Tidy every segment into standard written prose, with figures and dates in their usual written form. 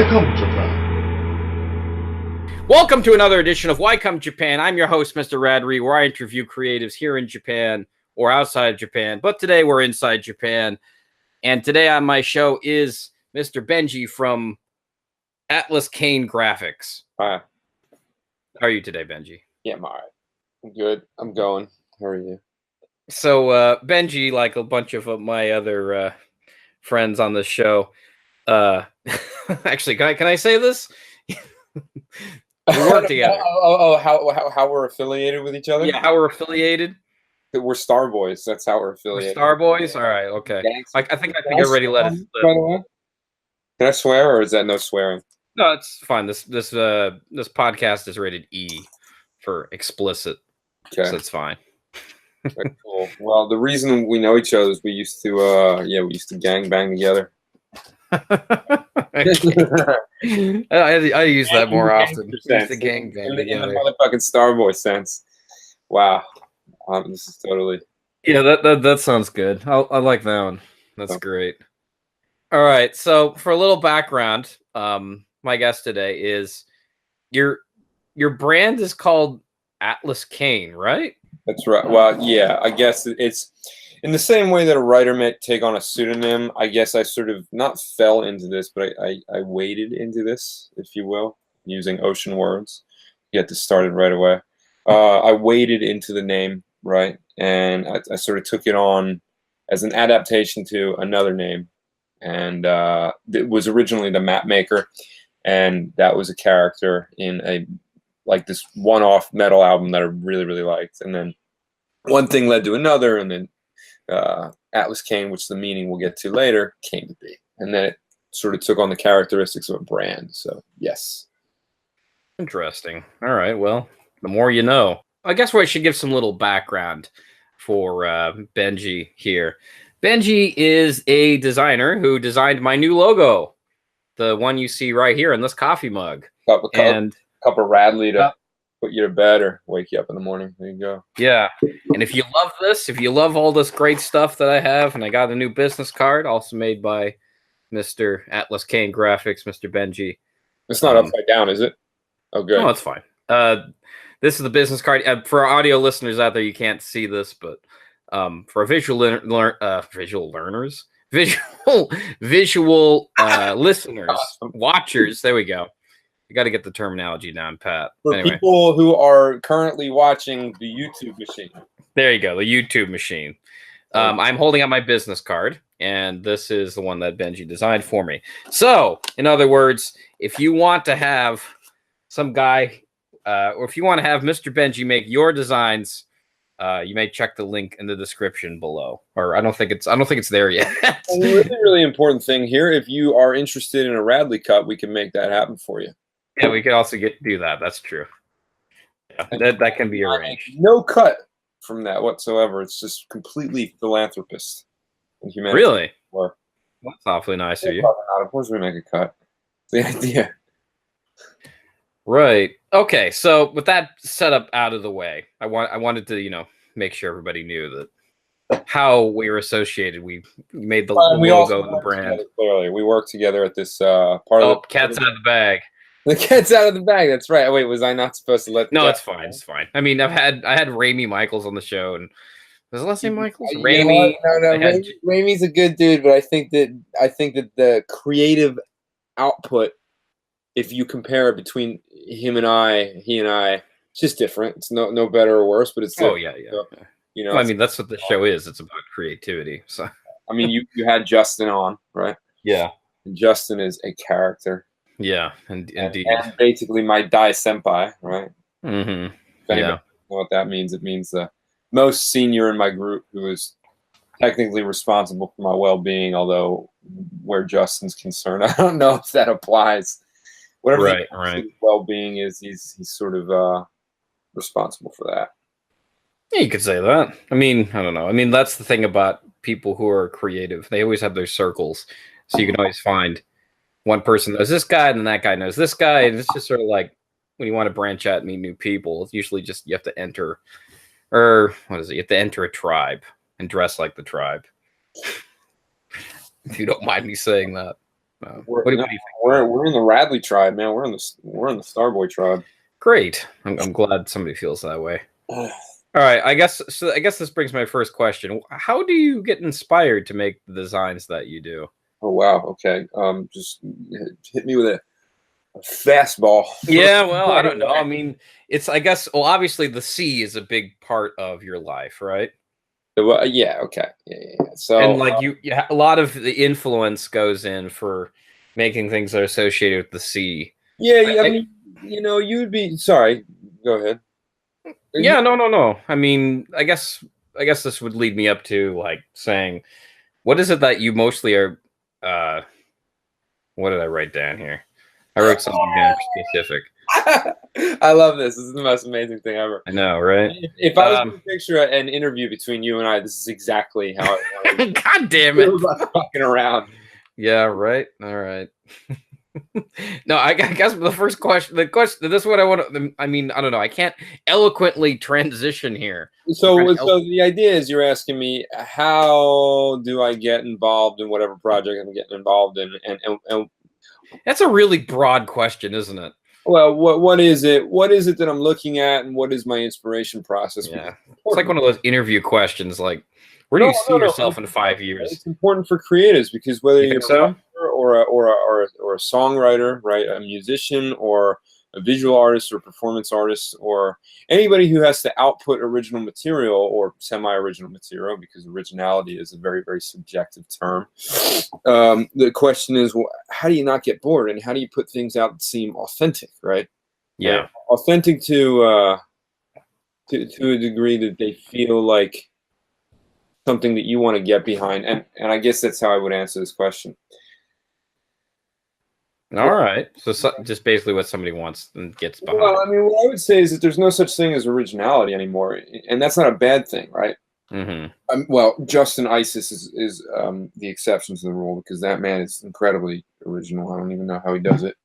Welcome, Japan. Welcome to another edition of Why Come Japan. I'm your host, Mr. Radrey, where I interview creatives here in Japan or outside Japan. But today we're inside Japan. And today on my show is Mr. Benji from Atlas Kane Graphics. Hi. How are you today, Benji? Yeah, I'm all right. I'm good. I'm going. How are you? So, Benji, like a bunch of my other friends on the show, actually, can I say this? We work together. How we're affiliated with each other? Yeah, how we're affiliated. We're Star Boys. That's how we're affiliated. We're Star Boys? All right, okay. I think I already let it slip. By the way? Can I swear, or is that no swearing? No, it's fine. This podcast is rated E for explicit, Okay. so it's fine. Very cool. Well, the reason we know each other is we used to gang bang together. I use that more often. Use the gang bang in together. the motherfucking Starboy sense. Wow, this is totally. Yeah, that sounds good. I like that one. That's great. All right, so for a little background, my guest today is your brand is called Atlas Kane, right? That's right. Well, yeah, I guess it's in the same way that a writer might take on a pseudonym. I guess I sort of not fell into this, but I waded into this, if you will, using ocean words. Get this started right away. I waded into the name, right? And I sort of took it on as an adaptation to another name. And it was originally the Map Maker. And that was a character in this one-off metal album that I really, really liked. And then one thing led to another, and then Atlas Kane, which the meaning we'll get to later, came to be. And then it sort of took on the characteristics of a brand. So, yes. Interesting. All right, well, the more you know. I guess we should give some little background for Benji here. Benji is a designer who designed my new logo, the one you see right here in this coffee mug. Cup of Radley to put you to bed or wake you up in the morning. There you go. Yeah. And if you love this, if you love all this great stuff that I have, and I got a new business card also made by Mr. Atlas Kane Graphics, Mr. Benji. It's not upside down, is it? Oh, good. No, it's fine. This is the business card. For audio listeners out there, you can't see this, but for visual learners, visual listeners, watchers, there we go. You got to get the terminology down, Pat. For anyway. People who are currently watching the YouTube machine. There you go, the YouTube machine. I'm holding up my business card, and this is the one that Benji designed for me. So, in other words, if you want to have some guy, or if you want to have Mr. Benji make your designs, you may check the link in the description below. Or I don't think it's there yet. A really important thing here: if you are interested in a Radley cut, we can make that happen for you. Yeah, we could also do that. That's true. Yeah, that can be arranged. No cut from that whatsoever. It's just completely philanthropist and humanity. Really? That's awfully nice of you. Of course, we make a cut. The idea. Right. Okay. So with that setup out of the way, I wanted to make sure everybody knew that how we were associated. We made the logo and the brand. Clearly, we worked together at this part of the cat's out of the bag. The cat's out of the bag. That's right. Wait, was I not supposed to let? No, it's fine. It's fine. I mean, I had Ramey Michaels on the show, and was the last name Michaels? Ramey. No. Ramey's a good dude, but I think that the creative output, if you compare it between he and I, it's just different. It's no better or worse, but it's yeah. So, I mean, that's what the show is. It's about creativity. So, I mean, you had Justin on, right? Yeah. And Justin is a character. Yeah, indeed. And basically my Dai Senpai, right? Mm-hmm. If anybody knows what that means, it means the most senior in my group who is technically responsible for my well-being, although where Justin's concerned, I don't know if that applies. Whatever his well-being is, he's sort of responsible for that. Yeah, you could say that. I mean, I don't know. I mean, that's the thing about people who are creative. They always have their circles, so you can always find one person knows this guy, and then that guy knows this guy, and it's just sort of like when you want to branch out and meet new people, it's usually just you have to enter, or what is it? You have to enter a tribe and dress like the tribe. If you don't mind me saying that. We're, What do no, you think? we're in the Radley tribe, man. We're in the Starboy tribe. Great. I'm glad somebody feels that way. All right. I guess this brings my first question. How do you get inspired to make the designs that you do? Oh wow. Okay. Just hit me with a fastball. Yeah. Well, I don't know. I mean, I guess. Well, obviously, the sea is a big part of your life, right? Well, yeah. Okay. Yeah. So And like a lot of the influence goes in for making things that are associated with the sea. yeah. I mean, you'd be sorry. Go ahead. Yeah, no. I mean, I guess this would lead me up to like saying, what is it that you mostly are? What did I write down here? I wrote something down specific. I love this. This is the most amazing thing ever. I know, right? If I was going to picture an interview between you and I, this is exactly how it. God damn it! Fucking around. Yeah, right. All right. No, I guess the first question. This is what I want to. I mean, I don't know. I can't eloquently transition here. So the idea is you're asking me how do I get involved in whatever project I'm getting involved in, and that's a really broad question, isn't it? Well, what is it? What is it that I'm looking at, and what is my inspiration process? Yeah, it's like one of those interview questions. Like, where do you see yourself in 5 years? It's important for creatives because whether you're so? a writer or a songwriter, right, a musician or a visual artist or performance artist or anybody who has to output original material or semi-original material, because originality is a very, very subjective term. The question is, well, how do you not get bored, and how do you put things out that seem authentic, right? Yeah, and authentic to a degree that they feel like something that you want to get behind, and I guess that's how I would answer this question. All right. So just basically what somebody wants and gets behind. Well, I mean, what I would say is that there's no such thing as originality anymore, and that's not a bad thing, right? Mm-hmm. Well, Justin Isis is the exception to the rule, because that man is incredibly original. I don't even know how he does it.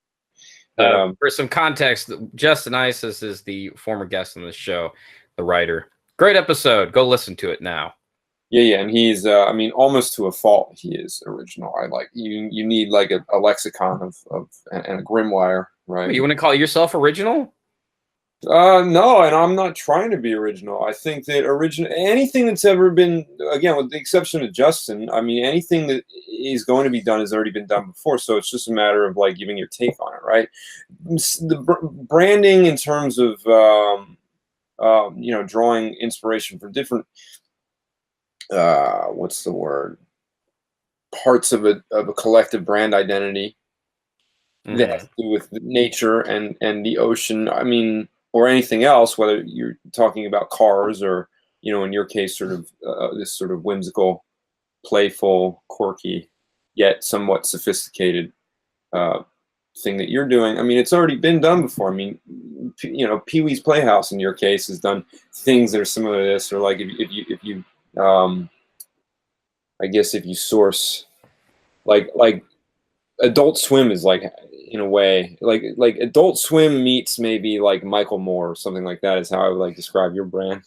For some context, Justin Isis is the former guest on the show, the writer. Great episode. Go listen to it now. Yeah, and he's, I mean, almost to a fault, he is original. I like you need like a lexicon of and a grimoire, right? You want to call yourself original? No, and I'm not trying to be original. I think that anything that's ever been, again, with the exception of Justin, I mean, anything that is going to be done has already been done before. So it's just a matter of like giving your take on it, right? The branding in terms of, drawing inspiration from different, what's the word? Parts of a collective brand identity that has to do with nature and the ocean. I mean, or anything else, whether you're talking about cars or, in your case, sort of this sort of whimsical, playful, quirky, yet somewhat sophisticated thing that you're doing. I mean, it's already been done before. I mean, Pee-wee's Playhouse in your case has done things that are similar to this, or like if you I guess if you source like Adult Swim is like, in a way, like Adult Swim meets maybe like Michael Moore or something like that is how I would like describe your brand.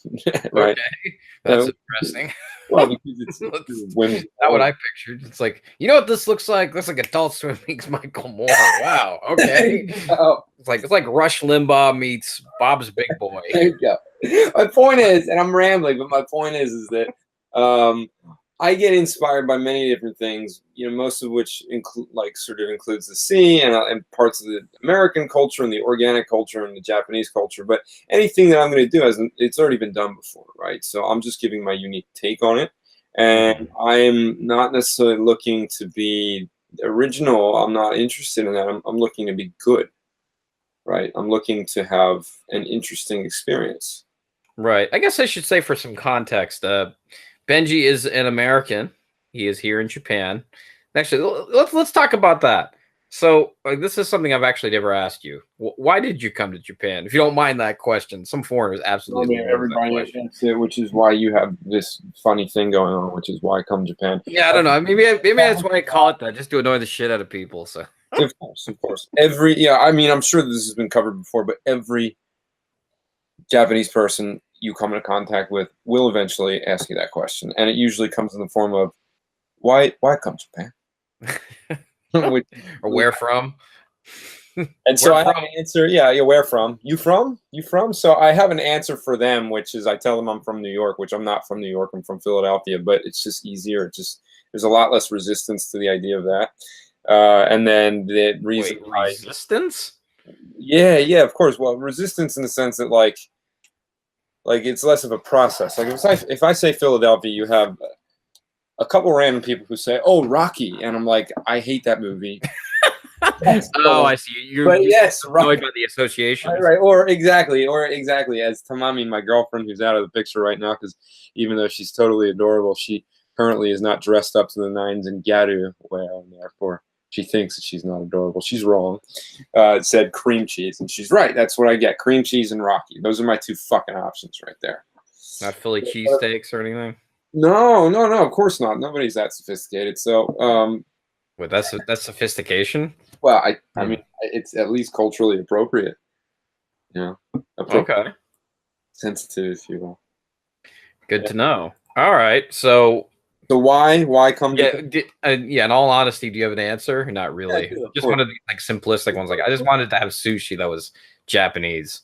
Right? Okay. That's interesting. Well, because it's women's. Not what I pictured. It's like, you know what this looks like? Looks like Adult Swim meets Michael Moore. Wow. Okay. It's like Rush Limbaugh meets Bob's Big Boy. There you go. My point is, and I'm rambling, but my point is that I get inspired by many different things, most of which includes the sea and parts of the American culture and the organic culture and the Japanese culture. But anything that I'm going to do, it's already been done before, right? So I'm just giving my unique take on it. And I am not necessarily looking to be original. I'm not interested in that. I'm looking to be good, right? I'm looking to have an interesting experience. Right. I guess I should say, for some context, Benji is an American. He is here in Japan. Actually, let's talk about that. So, this is something I've actually never asked you. Why did you come to Japan? If you don't mind that question, some foreigners absolutely. Everybody asks it, which is why you have this funny thing going on, which is why I come to Japan. Yeah, I don't know. Maybe that's why I call it that, just to annoy the shit out of people. So, of course. I mean, I'm sure this has been covered before, but every Japanese person you come into contact with will eventually ask you that question, and it usually comes in the form of, why come to Japan? Which, Or where from? and so Where I have from? an answer. Yeah, yeah. Where from? You from? You from? So I have an answer for them, which is I tell them I'm from New York, which I'm not from New York. I'm from Philadelphia, but it's just easier. It just there's a lot less resistance to the idea of that. And then the reason Wait, why, resistance? yeah, yeah, of course. Well, resistance in the sense that like it's less of a process. Like if I say Philadelphia, you have a couple random people who say, "Oh, Rocky," and I'm like, I hate that movie. Oh, I see. But You're yes, annoyed by the associations. right, or exactly, as Tamami, my girlfriend, who's out of the picture right now, because even though she's totally adorable, she currently is not dressed up to the nines in Garu wear, and therefore she thinks that she's not adorable. She's wrong. It said cream cheese, and she's right. That's what I get: cream cheese and Rocky. Those are my two fucking options right there. Not Philly cheesesteaks or anything. No, no, no. Of course not. Nobody's that sophisticated. So, Wait, that's sophistication. well, I mean, it's at least culturally appropriate. You know, Okay, sensitive, if you will. good to know. All right, so So why come? yeah, yeah. In all honesty, do you have an answer? Not really. Yeah, I do, of Just course. one of the like simplistic ones. Like I just wanted to have sushi that was Japanese.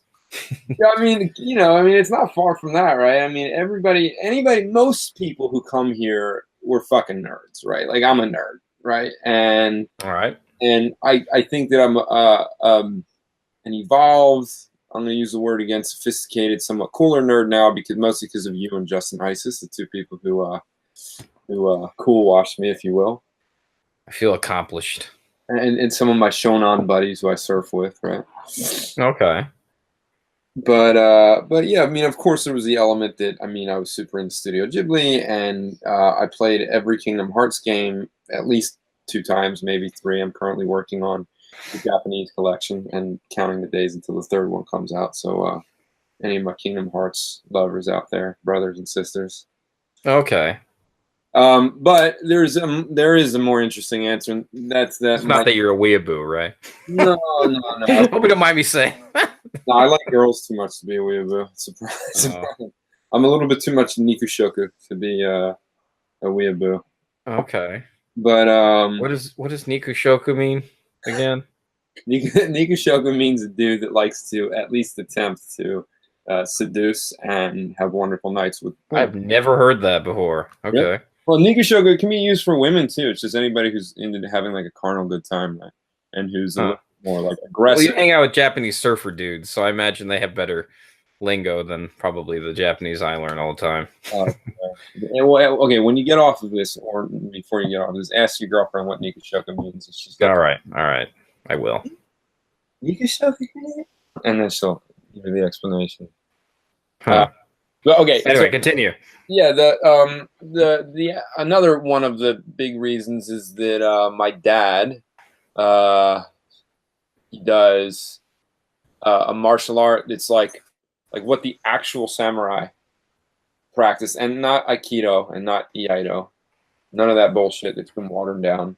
Yeah, I mean, I mean, it's not far from that, right? I mean, anybody, most people who come here were fucking nerds, right? Like I'm a nerd, right? And All right. I think that I'm an evolved. I'm going to use the word again, sophisticated, somewhat cooler nerd now mostly because of you and Justin Isis, the two people who cool washed me, if you will, I feel accomplished. and some of my Shonan buddies who I surf with, right? Okay. But yeah, I mean, of course, there was the element that I mean, I was super into Studio Ghibli, and I played every Kingdom Hearts game at least 2 times, maybe 3. I'm currently working on the Japanese collection and counting the days until the 3rd one comes out. So, any of my Kingdom Hearts lovers out there, brothers and sisters. Okay. But there is a more interesting answer, and that's that. It's not that you're a weeaboo, right? No, no, no. Hope you don't mind me saying. No, I like girls too much to be a weeaboo. I'm a little bit too much Nikushoku to be a weeaboo. Okay. But What does Nikushoku mean again? Nikushoku means a dude that likes to at least attempt to seduce and have wonderful nights with women. I've never heard that before. Okay. Yep. Well, Nikushoku can be used for women too. It's just anybody who's into having like a carnal good time, right? And who's a little more like aggressive. Well, you hang out with Japanese surfer dudes, so I imagine they have better lingo than probably the Japanese I learn all the time. Well, okay, when you get off of this, or before you get off of this, ask your girlfriend what Nikushoku means. She's All right, I will. Nikushoku, and then she'll give you the explanation. Huh. But okay, Anyway, so, continue. yeah, the another one of the big reasons is that my dad, he does a martial art that's like what the actual samurai practice, and not Aikido and not Iaido, none of that bullshit that's been watered down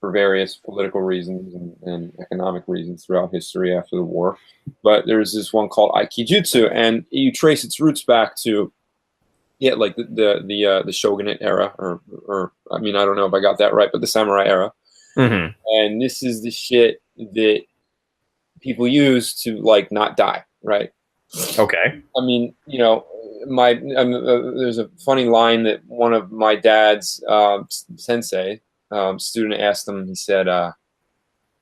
for various political reasons and economic reasons throughout history after the war. But there's this one called Aikijutsu, and you trace its roots back to like the shogunate era, or I mean, I don't know if I got that right, but the samurai era. Mm-hmm. And this is the shit that people use to like not die, right? Okay. I mean, there's a funny line that one of my dad's sensei student asked him. He said,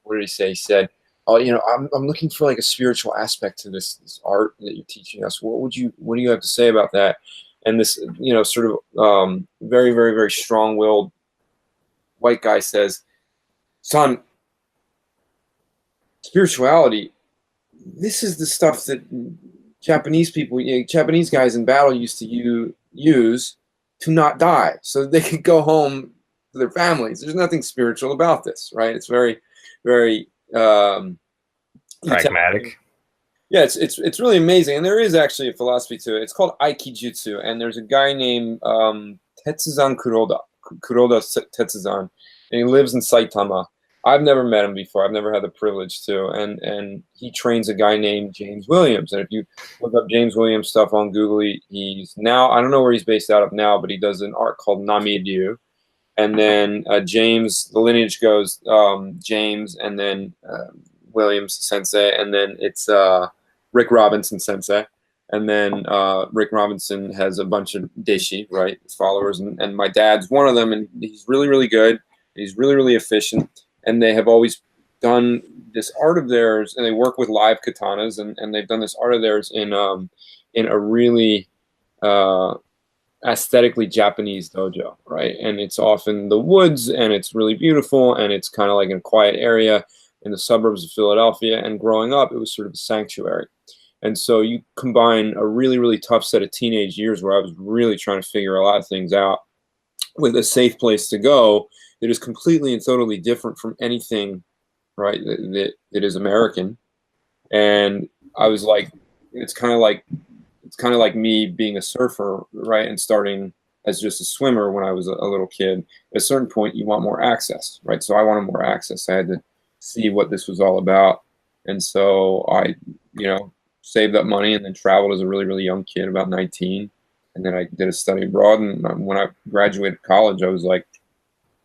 "What did he say?" He said, "Oh, I'm looking for like a spiritual aspect to this art that you're teaching us. What do you have to say about that?" And this, sort of very, very, very strong-willed white guy says, "Son, spirituality, this is the stuff that Japanese guys in battle used to use to not die so that they could go home to their families. There's nothing spiritual about this, right? It's very, very pragmatic. Yeah, it's really amazing, and there is actually a philosophy to it. It's called Aikijutsu, and there's a guy named Tetsuzan Kuroda Tetsuzan, and he lives in Saitama. I've never met him before. I've never had the privilege to, and he trains a guy named James Williams. And if you look up James Williams stuff on Google, he's now, I don't know where he's based out of now, but he does an art called Nami-ryu, and then James. The lineage goes James, and then Williams Sensei, and then it's Rick Robinson Sensei. And then Rick Robinson has a bunch of Deishi, right, followers, and my dad's one of them, and he's really, really good. He's really, really efficient, and they have always done this art of theirs, and they work with live katanas, and they've done this art of theirs in a really aesthetically Japanese dojo, right? And it's off in the woods, and it's really beautiful, and it's kind of like in a quiet area in the suburbs of Philadelphia. And growing up, it was sort of a sanctuary. And so you combine a really, really tough set of teenage years where I was really trying to figure a lot of things out with a safe place to go that is completely and totally different from anything, right, that is American. And I was like, it's kind of like me being a surfer, right, and starting as just a swimmer when I was a little kid. At a certain point, you want more access, right? So I wanted more access. I had to see what this was all about. And so I, saved up money and then traveled as a really, really young kid, about 19. And then I did a study abroad. And when I graduated college, I was like,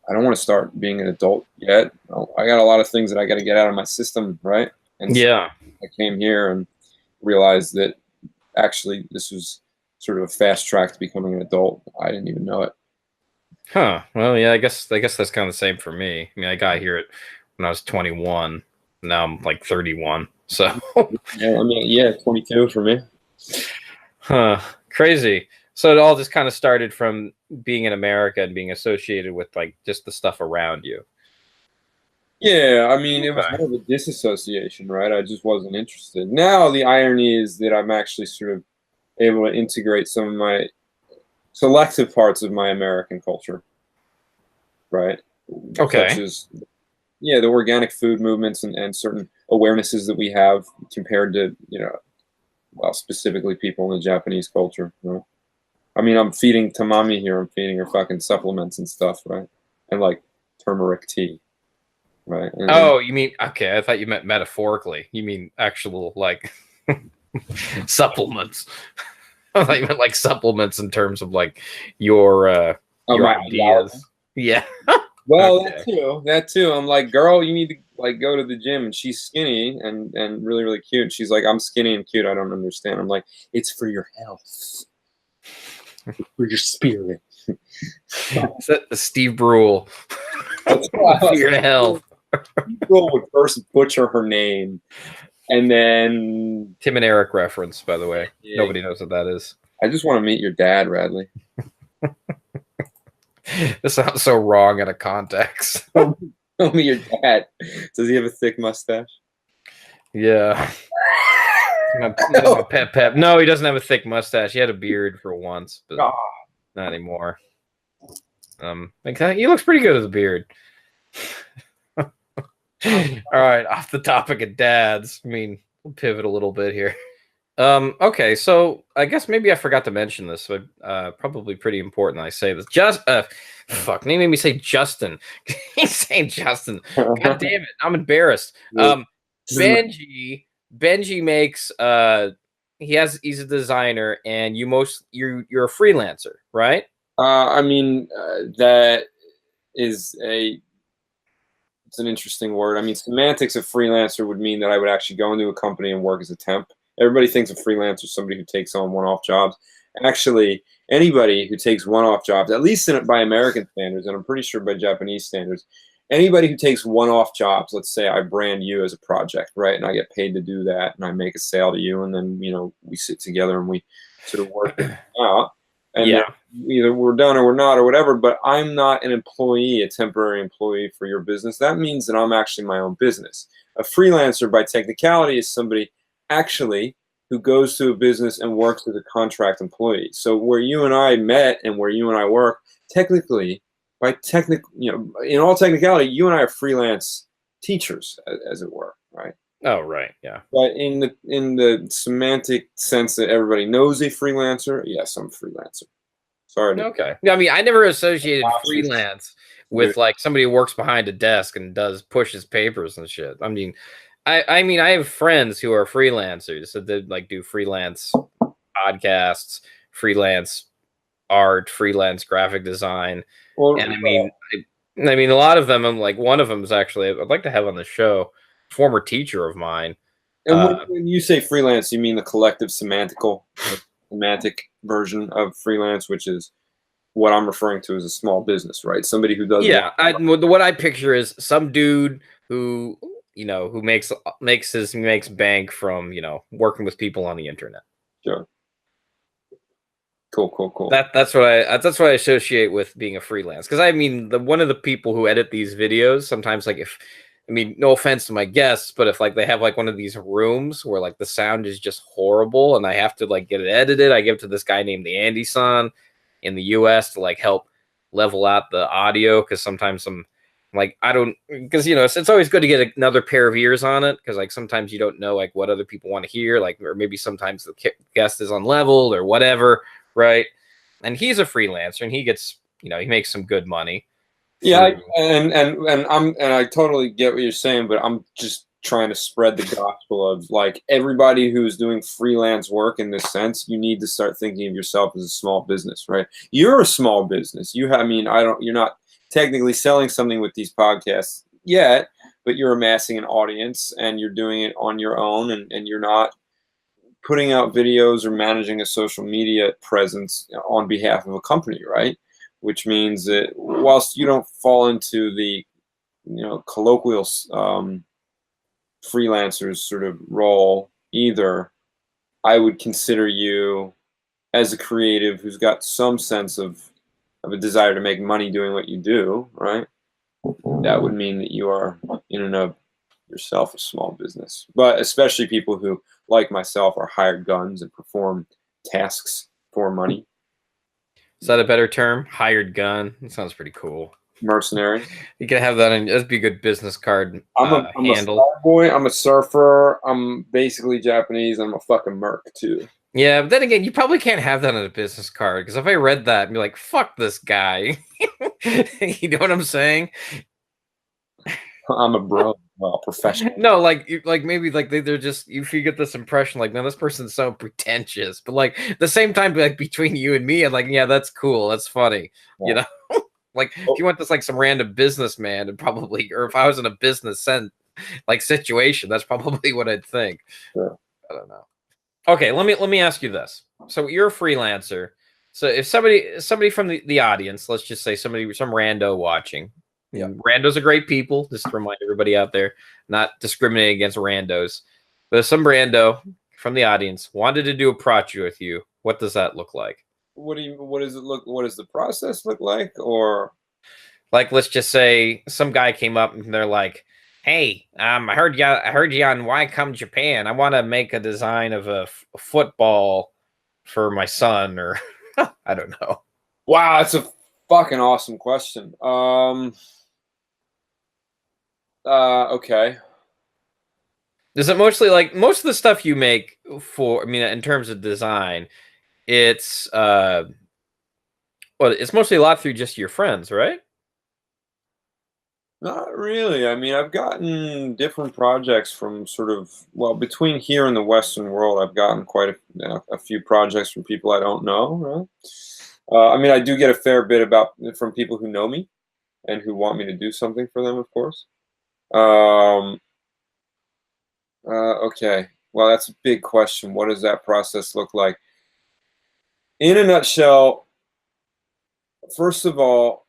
I don't want to start being an adult yet. I got a lot of things that I got to get out of my system, right? And so I came here and realized that actually this was sort of a fast track to becoming an adult. I didn't even know it. Huh. Well, yeah, I guess that's kind of the same for me. I mean, I got here when I was 21. Now I'm like 31. So yeah, 22 for me. Huh. Crazy. So it all just kind of started from being in America and being associated with like just the stuff around you. Yeah, I mean, it was more of a disassociation, right? I just wasn't interested. Now the irony is that I'm actually sort of able to integrate some of my selective parts of my American culture, right? Okay. Such as, the organic food movements and certain awarenesses that we have compared to, specifically people in the Japanese culture, right? I mean, I'm feeding Tamami here. I'm feeding her fucking supplements and stuff, right? And like turmeric tea, right? And you mean, okay, I thought you meant metaphorically. You mean actual like supplements. I thought you meant like supplements in terms of like your ideas. Yeah. Well, okay. that too. I'm like, girl, you need to like go to the gym, and she's skinny and really, really cute. She's like, I'm skinny and cute. I don't understand. I'm like, it's for your health, for your spirit. Is that the Steve Brule? For your health. Steve Brule would first butcher her name, and then Tim and Eric reference, by the way. Yeah. Nobody knows what that is. I just want to meet your dad, Radley. This sounds so wrong in a context. Tell me your dad. Does he have a thick mustache? Yeah. My pep. No, he doesn't have a thick mustache. He had a beard for once, but not anymore. He looks pretty good with a beard. All right, off the topic of dads. I mean, we'll pivot a little bit here. Okay, so I guess maybe I forgot to mention this, but probably pretty important I say this. Fuck, they made me say Justin. He's saying Justin. God damn it, I'm embarrassed. Benji makes he's a designer, and you're a freelancer, right? I mean, that is it's an interesting word. I mean, semantics of freelancer would mean that I would actually go into a company and work as a temp. Everybody thinks a freelancer is somebody who takes on one-off jobs. Actually, anybody who takes one-off jobs, at least by American standards, and I'm pretty sure by Japanese standards, anybody who takes one-off jobs, let's say I brand you as a project, right, and I get paid to do that, and I make a sale to you, and then, we sit together and we sort of work it out, and either we're done or we're not or whatever, but I'm not an employee, a temporary employee for your business. That means that I'm actually my own business. A freelancer, by technicality, is somebody actually who goes to a business and works as a contract employee. So where you and I met and where you and I work, technically, in all technicality, you and I are freelance teachers, as it were, right? Oh, right, yeah. But in the semantic sense that everybody knows a freelancer, yes, I'm a freelancer. Sorry. Okay. I mean, I never associated freelance with like somebody who works behind a desk and pushes papers and shit. I mean, I have friends who are freelancers, so they like do freelance podcasts, freelance art, freelance graphic design, Well, and I mean, a lot of them. I'm like, one of them is actually I'd like to have on the show. Former teacher of mine. and when you say freelance, you mean the collective semantic version of freelance, which is what I'm referring to as a small business, right? Somebody who does what I picture is some dude who who makes bank from working with people on the internet. Sure. Cool. That's what I associate with being a freelance. Because I mean, one of the people who edit these videos sometimes, like, if I mean, no offense to my guests, but if like they have like one of these rooms where like the sound is just horrible and I have to like get it edited, I give it to this guy named the Andy Son in the US to like help level out the audio, because sometimes I'm like, I don't, because it's always good to get another pair of ears on it, because like sometimes you don't know like what other people want to hear, like, or maybe sometimes the guest is unleveled or whatever, right? And he's a freelancer and he gets, he makes some good money. Yeah, and I totally get what you're saying, but I'm just trying to spread the gospel of like everybody who's doing freelance work in this sense. You need to start thinking of yourself as a small business, right? You're a small business. You're not technically selling something with these podcasts yet, but you're amassing an audience and you're doing it on your own, and you're not putting out videos or managing a social media presence on behalf of a company, right? Which means that whilst you don't fall into the colloquial freelancers sort of role either, I would consider you as a creative who's got some sense of a desire to make money doing what you do, right? That would mean that you are in and of yourself a small business. But especially people who, like myself, are hired guns and perform tasks for money. Is that a better term? Hired gun? It sounds pretty cool. Mercenary. You can have that on. That'd be a good business card. I'm handle. A boy. I'm a surfer. I'm basically Japanese. I'm a fucking merc too. Yeah, but then again, you probably can't have that on a business card, because if I read that and be like, "Fuck this guy," you know what I'm saying? I'm a bro. Well, professional. No, like maybe like they're just, if you get this impression like, man, this person's so pretentious, but like at the same time, like between you and me, I'm like, yeah, that's cool, that's funny, yeah. Like if you want this like some random businessman, and probably, or if I was in a business situation, that's probably what I'd think. Sure. I don't know. Okay, let me ask you this. So you're a freelancer. So if somebody from the audience, let's just say some rando watching. Yeah. Randos are great people. Just to remind everybody out there, not discriminating against randos. But if some rando from the audience wanted to do a project with you, what does that look like? What does it look? What does the process look like? Or like, let's just say some guy came up and they're like, "Hey, I heard you on Why Come Japan. I want to make a design of a football for my son," or I don't know. Wow, that's a fucking awesome question. Okay. Is it mostly like most of the stuff you make for, I mean, in terms of design, it's it's mostly a lot through just your friends, right? Not really. I mean, I've gotten different projects from sort of, well, between here and the Western world, I've gotten quite a few projects from people I don't know, right? I mean, I do get a fair bit from people who know me and who want me to do something for them, of course. Okay. Well, that's a big question. What does that process look like? In a nutshell, first of all,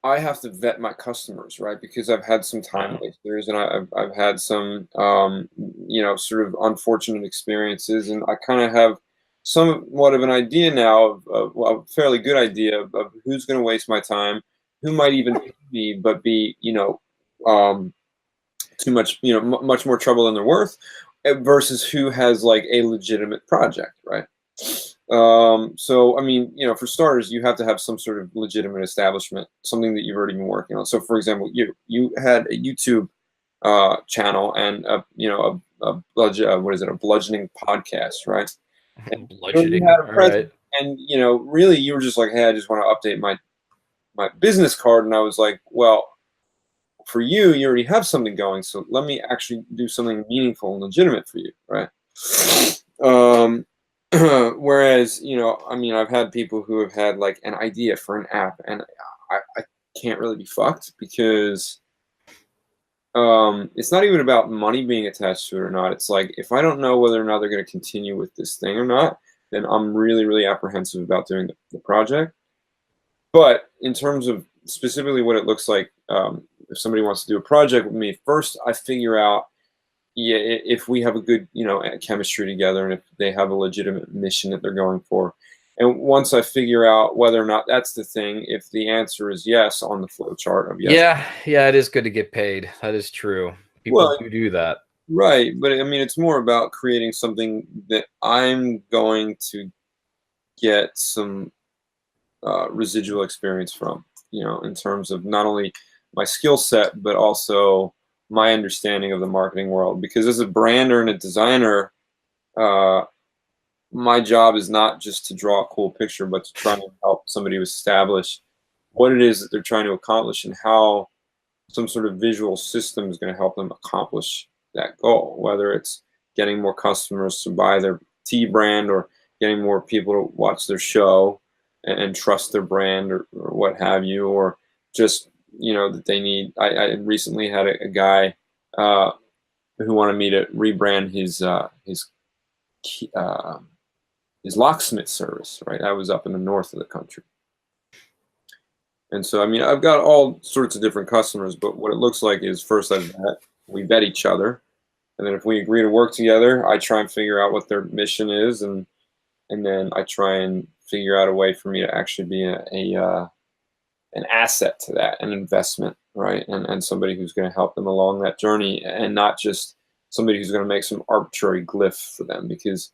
I have to vet my customers, right? Because I've had some time wasters, and I've had some, sort of unfortunate experiences, and I kind of have somewhat of an idea now a fairly good idea of who's going to waste my time, who might even be, but be, too much, much more trouble than they're worth, versus who has like a legitimate project, right? So, I mean, for starters, you have to have some sort of legitimate establishment, something that you've already been working on. So, for example, you had a YouTube channel and a bludgeoning podcast, right? Bludgeoning, right? And really, you were just like, hey, I just want to update my business card, and I was like, well, for you already have something going, so let me actually do something meaningful and legitimate for you, right? Whereas, I mean, I've had people who have had like an idea for an app, and I can't really be fucked because it's not even about money being attached to it or not. It's like if I don't know whether or not they're going to continue with this thing or not, then I'm really, really apprehensive about doing the project. But in terms of specifically what it looks like, if somebody wants to do a project with me, first I figure out, yeah, if we have a good, chemistry together, and if they have a legitimate mission that they're going for. And once I figure out whether or not that's the thing, if the answer is yes on the flow chart of yes. Yeah, it is good to get paid. That is true. People Well, do that. right, but I mean, it's more about creating something that I'm going to get some residual experience from, in terms of not only my skill set, but also my understanding of the marketing world. Because as a brander and a designer, my job is not just to draw a cool picture, but to try and help somebody establish what it is that they're trying to accomplish and how some sort of visual system is going to help them accomplish that goal, whether it's getting more customers to buy their tea brand or getting more people to watch their show and trust their brand, or what have you, or just, that they need. I recently had a guy who wanted me to rebrand his locksmith service, right? I was up in the north of the country. And so, I mean, I've got all sorts of different customers, but what it looks like is first we vet each other. And then if we agree to work together, I try and figure out what their mission is. And then I try and figure out a way for me to actually be an asset to that, an investment, right? And somebody who's going to help them along that journey, and not just somebody who's going to make some arbitrary glyph for them, because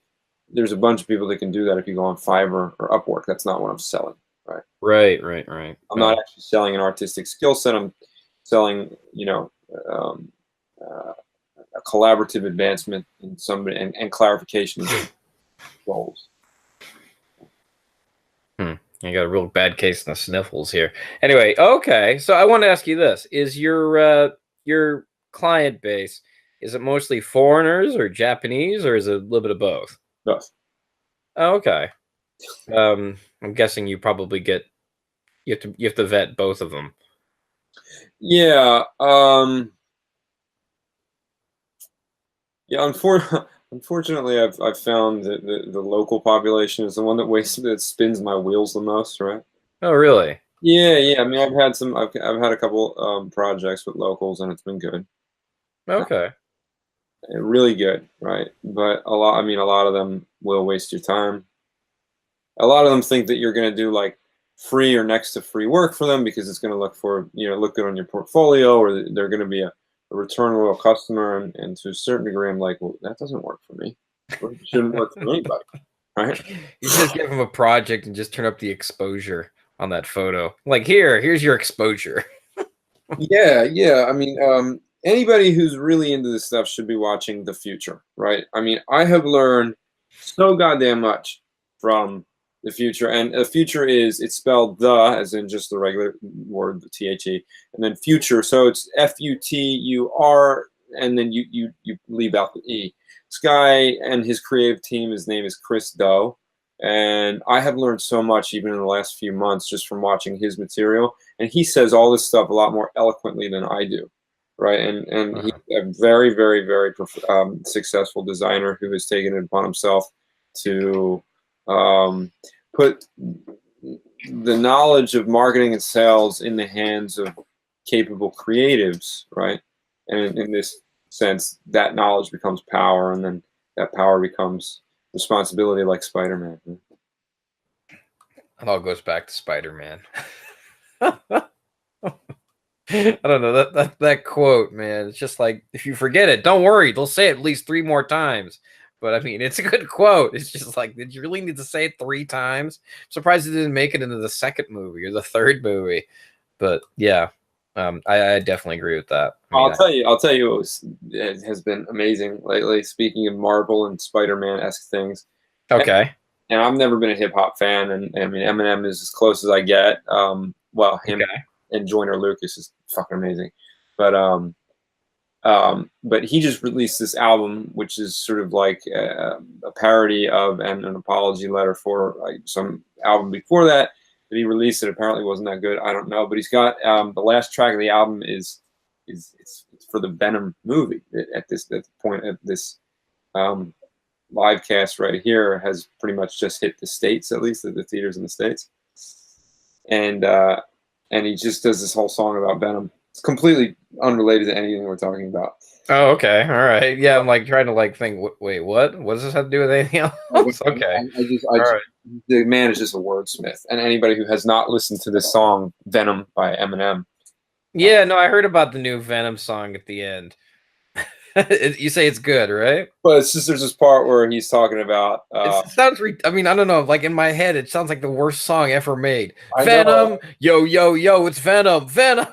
there's a bunch of people that can do that if you go on Fiverr or Upwork. That's not what I'm selling, right? Right. I'm not actually selling an artistic skill set. I'm selling, a collaborative advancement in somebody and clarification of goals. You got a real bad case in the sniffles here. Anyway, okay. So I want to ask you this: is your client base, is it mostly foreigners or Japanese, or is it a little bit of both? Both. Oh, okay. I'm guessing you probably you have to vet both of them. Yeah. Yeah. Unfortunately, I've found that the local population is the one that spins my wheels the most, right? Oh, really? Yeah. I mean, I've had a couple projects with locals, and it's been good. Okay. Really good, right? But a lot of them will waste your time. A lot of them think that you're going to do like free or next to free work for them because it's going to look good on your portfolio, or they're going to be a return loyal customer. And to a certain degree, I'm like, well, that doesn't work for me. It shouldn't work for anybody, right? You just give them a project and just turn up the exposure on that photo. Like, here's your exposure. Yeah. I mean, anybody who's really into this stuff should be watching The Future, right? I mean, I have learned so goddamn much from The Future, and The Future it's spelled as in just the regular word, the THE, and then future, so it's FUTUR, and then you leave out the E. This guy and his creative team, his name is Chris Do, and I have learned so much even in the last few months just from watching his material, and he says all this stuff a lot more eloquently than I do, right? And he's a very, very, very successful designer who has taken it upon himself to put the knowledge of marketing and sales in the hands of capable creatives, right? And in this sense, that knowledge becomes power, and then that power becomes responsibility, like Spider-Man. It all goes back to Spider-Man. I don't know, that quote, man. It's just like, if you forget it, don't worry, they'll say it at least 3 more times. But I mean, it's a good quote. It's just like, did you really need to say it 3 times? I'm surprised it didn't make it into the 2nd movie or the 3rd movie. But yeah, I definitely agree with that. I'll tell you, it has been amazing lately. Speaking of Marvel and Spider-Man-esque things. Okay. And I've never been a hip hop fan, and I mean, Eminem is as close as I get. Him and Joyner Lucas is fucking amazing. But But he just released this album, which is sort of like a parody of and an apology letter for like some album before that he released. It apparently wasn't that good. I don't know, but he's got the last track of the album is it's for the Venom movie. At this point, at this live cast right here has pretty much just hit the States, at least at the theaters in the States, and he just does this whole song about Venom. It's completely unrelated to anything we're talking about. Oh, okay, all right. Yeah, I'm like trying to like think. Wait, what? What does this have to do with anything else? Okay, all right. The man is just a wordsmith, and anybody who has not listened to this song, "Venom" by Eminem. Yeah, no, I heard about the new Venom song at the end. You say it's good, right? But it's just there's this part where he's talking about. It sounds. I mean, I don't know. Like in my head, it sounds like the worst song ever made. I Venom, know. yo, yo, yo, it's Venom, Venom.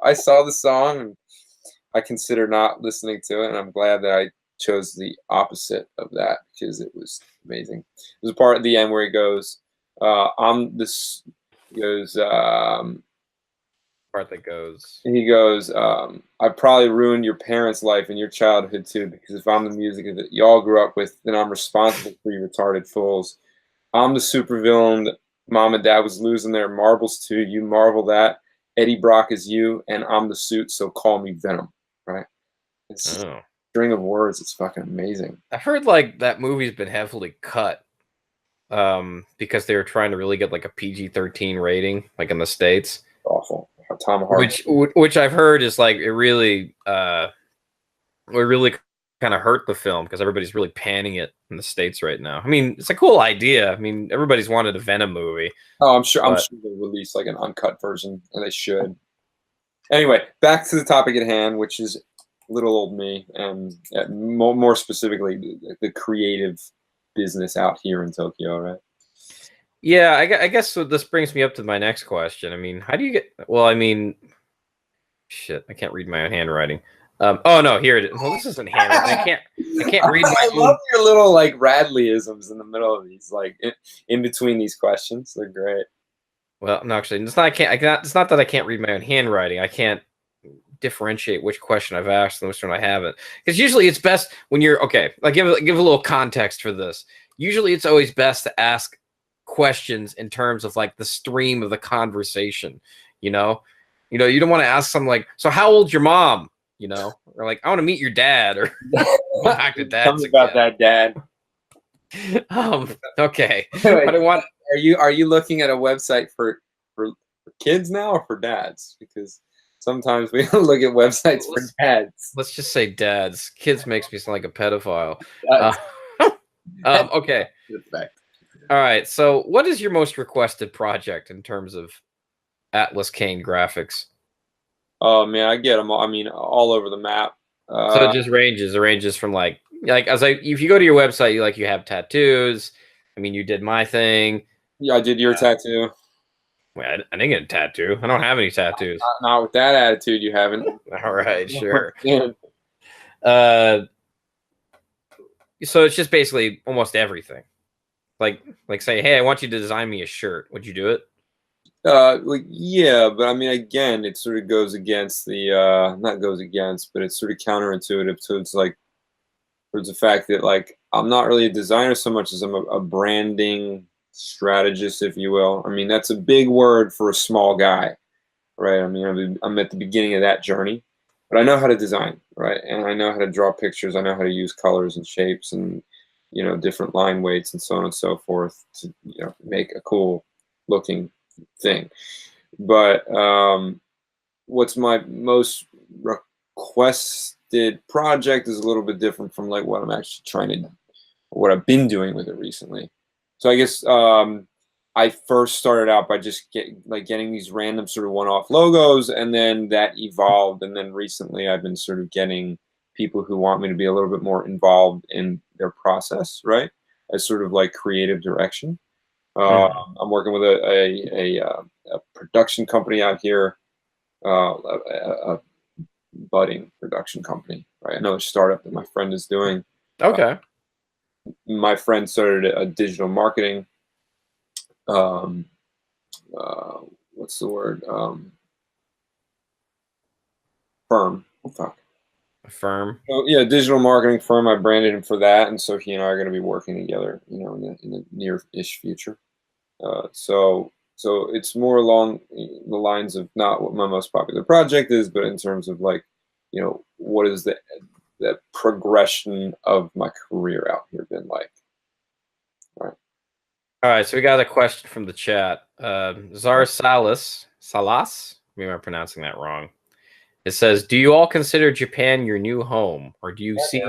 I saw the song and I consider not listening to it, and I'm glad that I chose the opposite of that because it was amazing. There's a part at the end where he goes, "I'm this." He goes. Part that goes. He goes, I probably ruined your parents' life and your childhood too, because if I'm the music that y'all grew up with, then I'm responsible for you retarded fools. I'm the supervillain that mom and dad was losing their marbles to. You marvel that. Eddie Brock is you, and I'm the suit, so call me Venom. Right? It's just a string of words. It's fucking amazing. I've heard like that movie's been heavily cut because they were trying to really get like a PG-13 rating, like in the States. Awful. Tom Hardy. Which I've heard is like it really kind of hurt the film because everybody's really panning it in the States right now. I mean, it's a cool idea. I mean, everybody's wanted a Venom movie. Oh, I'm sure they'll release like an uncut version, and they should. Anyway, back to the topic at hand, which is little old me, and more specifically, the creative business out here in Tokyo, right? Yeah, I guess so. This brings me up to my next question. I mean, how do you get? Well, I mean, shit, I can't read my own handwriting. Oh no, here it is. Well, this isn't handwriting. I can't read. I love your little like Radleyisms in the middle of these, like in between these questions. They're great. Well, no, actually, it's not. It's not that I can't read my own handwriting. I can't differentiate which question I've asked and which one I haven't. Because usually it's best when you're okay. Like give a little context for this. Usually, it's always best to ask questions in terms of like the stream of the conversation. You don't want to ask something like, "So how old's your mom?" Or like, "I want to meet your dad," or back to dads again. About that dad. Okay. Anyway, are you looking at a website for kids now or for dads? Because sometimes we look at websites for dads. Let's just say dads. Kids makes me sound like a pedophile. Okay. All right. So, what is your most requested project in terms of Atlas Kane graphics? Oh man, I get them. I mean, all over the map. So it just ranges. It ranges from like if you go to your website, you have tattoos. I mean, you did my thing. Yeah, I did your tattoo. Well, I didn't get a tattoo. I don't have any tattoos. Not with that attitude, you haven't. All right, sure. So it's just basically almost everything. Like say, hey, I want you to design me a shirt. Would you do it? Yeah, but I mean, again, it sort of goes against the not goes against, but it's sort of counterintuitive towards the fact that like I'm not really a designer so much as I'm a branding strategist, if you will. I mean, that's a big word for a small guy, right? I mean, I'm at the beginning of that journey, but I know how to design, right? And I know how to draw pictures. I know how to use colors and shapes and different line weights and so on and so forth to make a cool looking thing. But what's my most requested project is a little bit different from like what I'm actually what I've been doing with it recently. So I guess I first started out by just getting these random sort of one-off logos, and then that evolved, and then recently I've been sort of getting people who want me to be a little bit more involved in their process, right? As sort of like creative direction. I'm working with a production company out here, a budding production company, right? Another startup that my friend is doing. Okay. My friend started a digital marketing. What's the word? firm. Fuck. A firm. Oh, yeah, digital marketing firm. I branded him for that, and so he and I are going to be working together, you know, in the near-ish future. So it's more along the lines of not what my most popular project is, but in terms of like, you know, what is the progression of my career out here been like? Right. All right, so we got a question from the chat. Zara Salas, maybe I'm pronouncing that wrong. It says, "Do you all consider Japan your new home, or do you see?"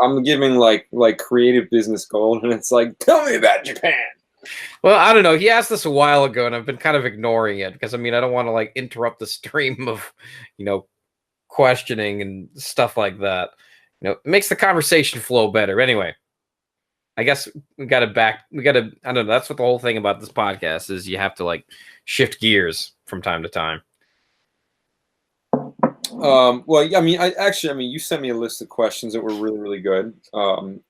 I'm giving like creative business gold, and it's like, tell me about Japan. Well, I don't know. He asked this a while ago, and I've been kind of ignoring it because I mean I don't want to like interrupt the stream of, you know, questioning and stuff like that. You know, it makes the conversation flow better. Anyway, I guess we got to I don't know. That's what the whole thing about this podcast is. You have to like shift gears from time to time. Well, I mean, you sent me a list of questions that were really, really good. And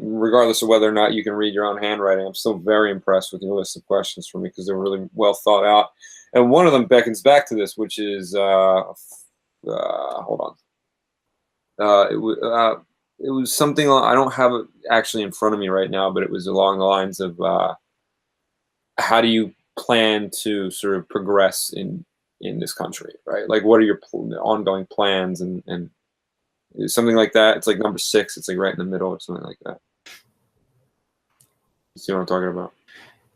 regardless of whether or not you can read your own handwriting, I'm still very impressed with your list of questions for me because they were really well thought out. And one of them beckons back to this, which is, hold on. It was something I don't have it actually in front of me right now, but it was along the lines of how do you plan to sort of progress in this country, right? Like, what are your ongoing plans and something like that? It's like number 6. It's like right in the middle or something like that. You see what I'm talking about?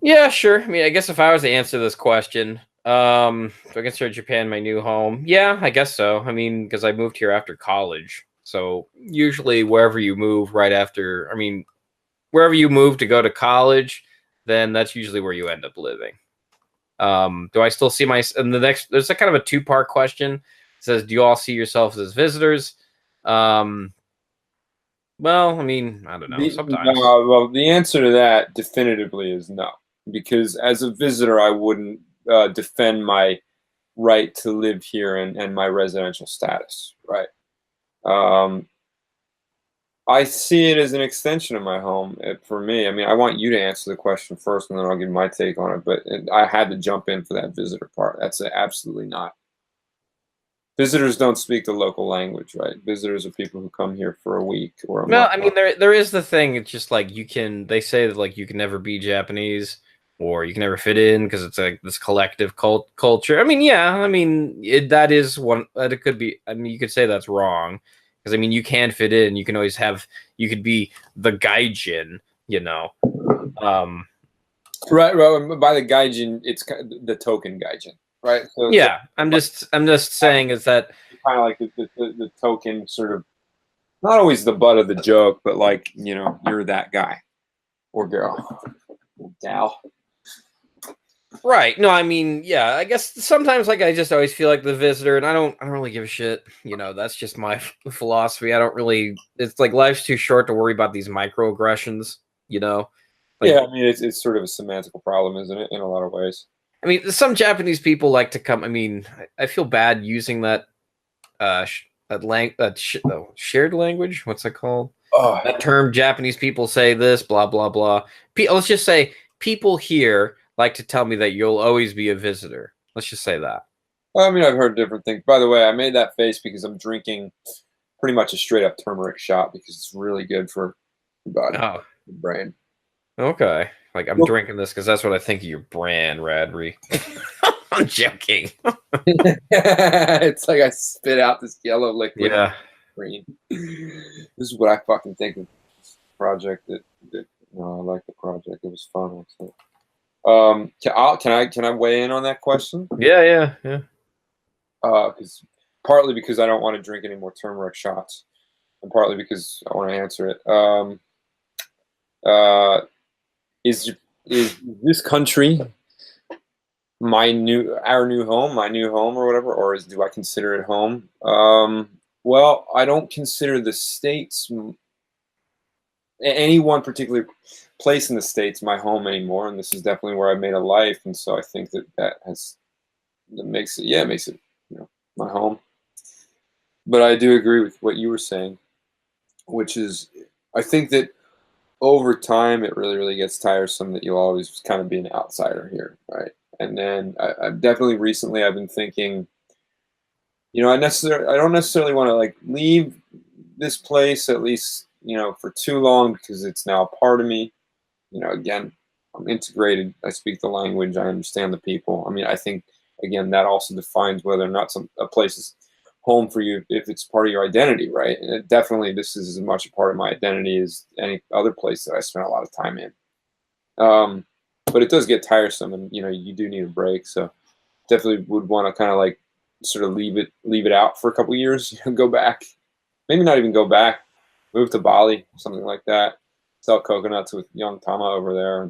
Yeah, sure. I mean, I guess if I was to answer this question, do I consider Japan my new home? Yeah, I guess so. I mean, because I moved here after college. So usually wherever you move right after, I mean, wherever you move to go to college, then that's usually where you end up living. Do I still see and the next, there's a kind of a 2-part question. It says, do you all see yourselves as visitors? Well, I mean, I don't know. Sometimes. Well, the answer to that definitively is no, because as a visitor, I wouldn't defend my right to live here and my residential status, right? I see it as an extension of my home. For me, I mean, I want you to answer the question first, and then I'll give my take on it. But I had to jump in for that visitor part. That's absolutely not. Visitors don't speak the local language, right? Visitors are people who come here for a week or a month. Well, I mean, there is the thing. It's just like they say that like you can never be Japanese or you can never fit in because it's like this collective culture. I mean, yeah, I mean, that is one that it could be. I mean, you could say that's wrong. Because I mean, you can fit in. You can always you could be the gaijin, you know. Right. By the gaijin, it's the token gaijin, right? So yeah, I'm just saying is that kind of like the token sort of, not always the butt of the joke, but like, you know, you're that guy or girl or gal. Right. No, I mean, yeah, I guess sometimes like I just always feel like the visitor and I don't really give a shit. You know, that's just my philosophy. I don't really, it's like life's too short to worry about these microaggressions, you know? Like, yeah, I mean, it's sort of a semantical problem, isn't it, in a lot of ways? I mean, some Japanese people like to come, I mean, I feel bad using that shared language. What's that called? Oh. That term, Japanese people say this, blah, blah, blah. Let's just say people here like to tell me that you'll always be a visitor. Let's just say that. Well, I mean, I've heard different things. By the way, I made that face because I'm drinking pretty much a straight up turmeric shot because it's really good for your body, your brain. Okay. Like I'm drinking this because that's what I think of your brand, Radrey. I'm joking. It's like I spit out this yellow liquid. Yeah. Green. This is what I fucking think of this project. I like the project. It was fun. Can I weigh in on that question? Yeah. Because partly because I don't want to drink any more turmeric shots, and partly because I want to answer it. Is this country our new home or whatever, or do I consider it home? Well, I don't consider the States, any one particular place in the States, my home anymore, and this is definitely where I've made a life, and so I think that makes it my home. But I do agree with what you were saying, which is I think that over time it really gets tiresome that you'll always kind of be an outsider here, right? And then I've definitely recently I've been thinking you know, I don't necessarily want to like leave this place, at least, you know, for too long, because it's now a part of me. You know, again, I'm integrated. I speak the language. I understand the people. I mean, I think again that also defines whether or not a place is home for you, if it's part of your identity, right? And definitely, this is as much a part of my identity as any other place that I spent a lot of time in. But it does get tiresome, and you know, you do need a break. So definitely would want to kind of like sort of leave it out for a couple years, you know, go back, maybe not even go back, move to Bali, something like that, sell coconuts with young Tama over there,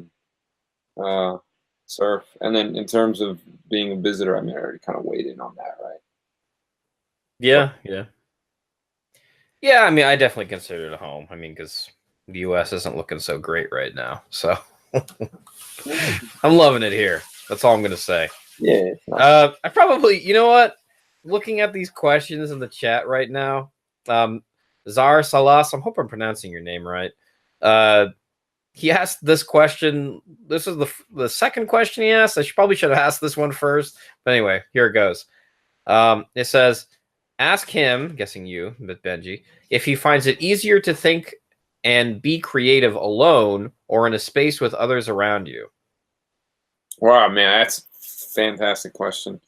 and surf. And then in terms of being a visitor, I mean, I already kind of weighed in on that, right? Yeah, yeah. Yeah, I mean, I definitely consider it a home. I mean, because the U.S. isn't looking so great right now. So I'm loving it here. That's all I'm going to say. Yeah. I probably, you know what? Looking at these questions in the chat right now, Zar Salas, I hope I'm pronouncing your name right. He asked this question. This is the second question he asked. Probably should have asked this one first. But anyway, here it goes. It says, ask him, guessing you, Benji, if he finds it easier to think and be creative alone or in a space with others around you. Wow, man, that's a fantastic question.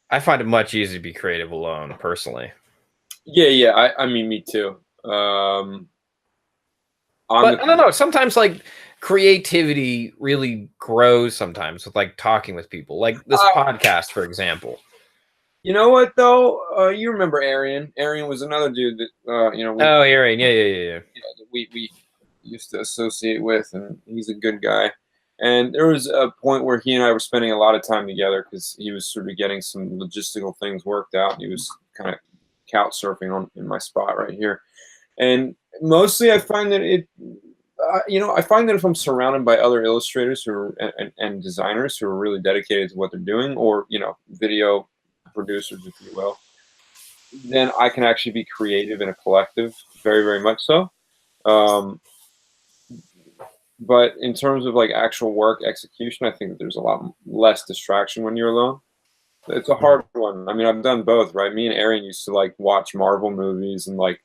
I find it much easier to be creative alone, personally. Yeah. I mean, me too. But I don't know. Sometimes, like, creativity really grows sometimes with, like, talking with people. Like this podcast, for example. You know what, though? You remember Arian. Arian was another dude that, you know. Arian. Yeah. That we used to associate with, and he's a good guy. And there was a point where he and I were spending a lot of time together because he was sort of getting some logistical things worked out. And he was kind of couch surfing in my spot right here. And mostly I find that you know, I find that if I'm surrounded by other illustrators and designers who are really dedicated to what they're doing, or, you know, video producers, if you will, then I can actually be creative in a collective, very, very much so. But in terms of like actual work execution, I think there's a lot less distraction when you're alone. It's a hard one. I mean, I've done both, right? Me and Aaron used to like watch Marvel movies and like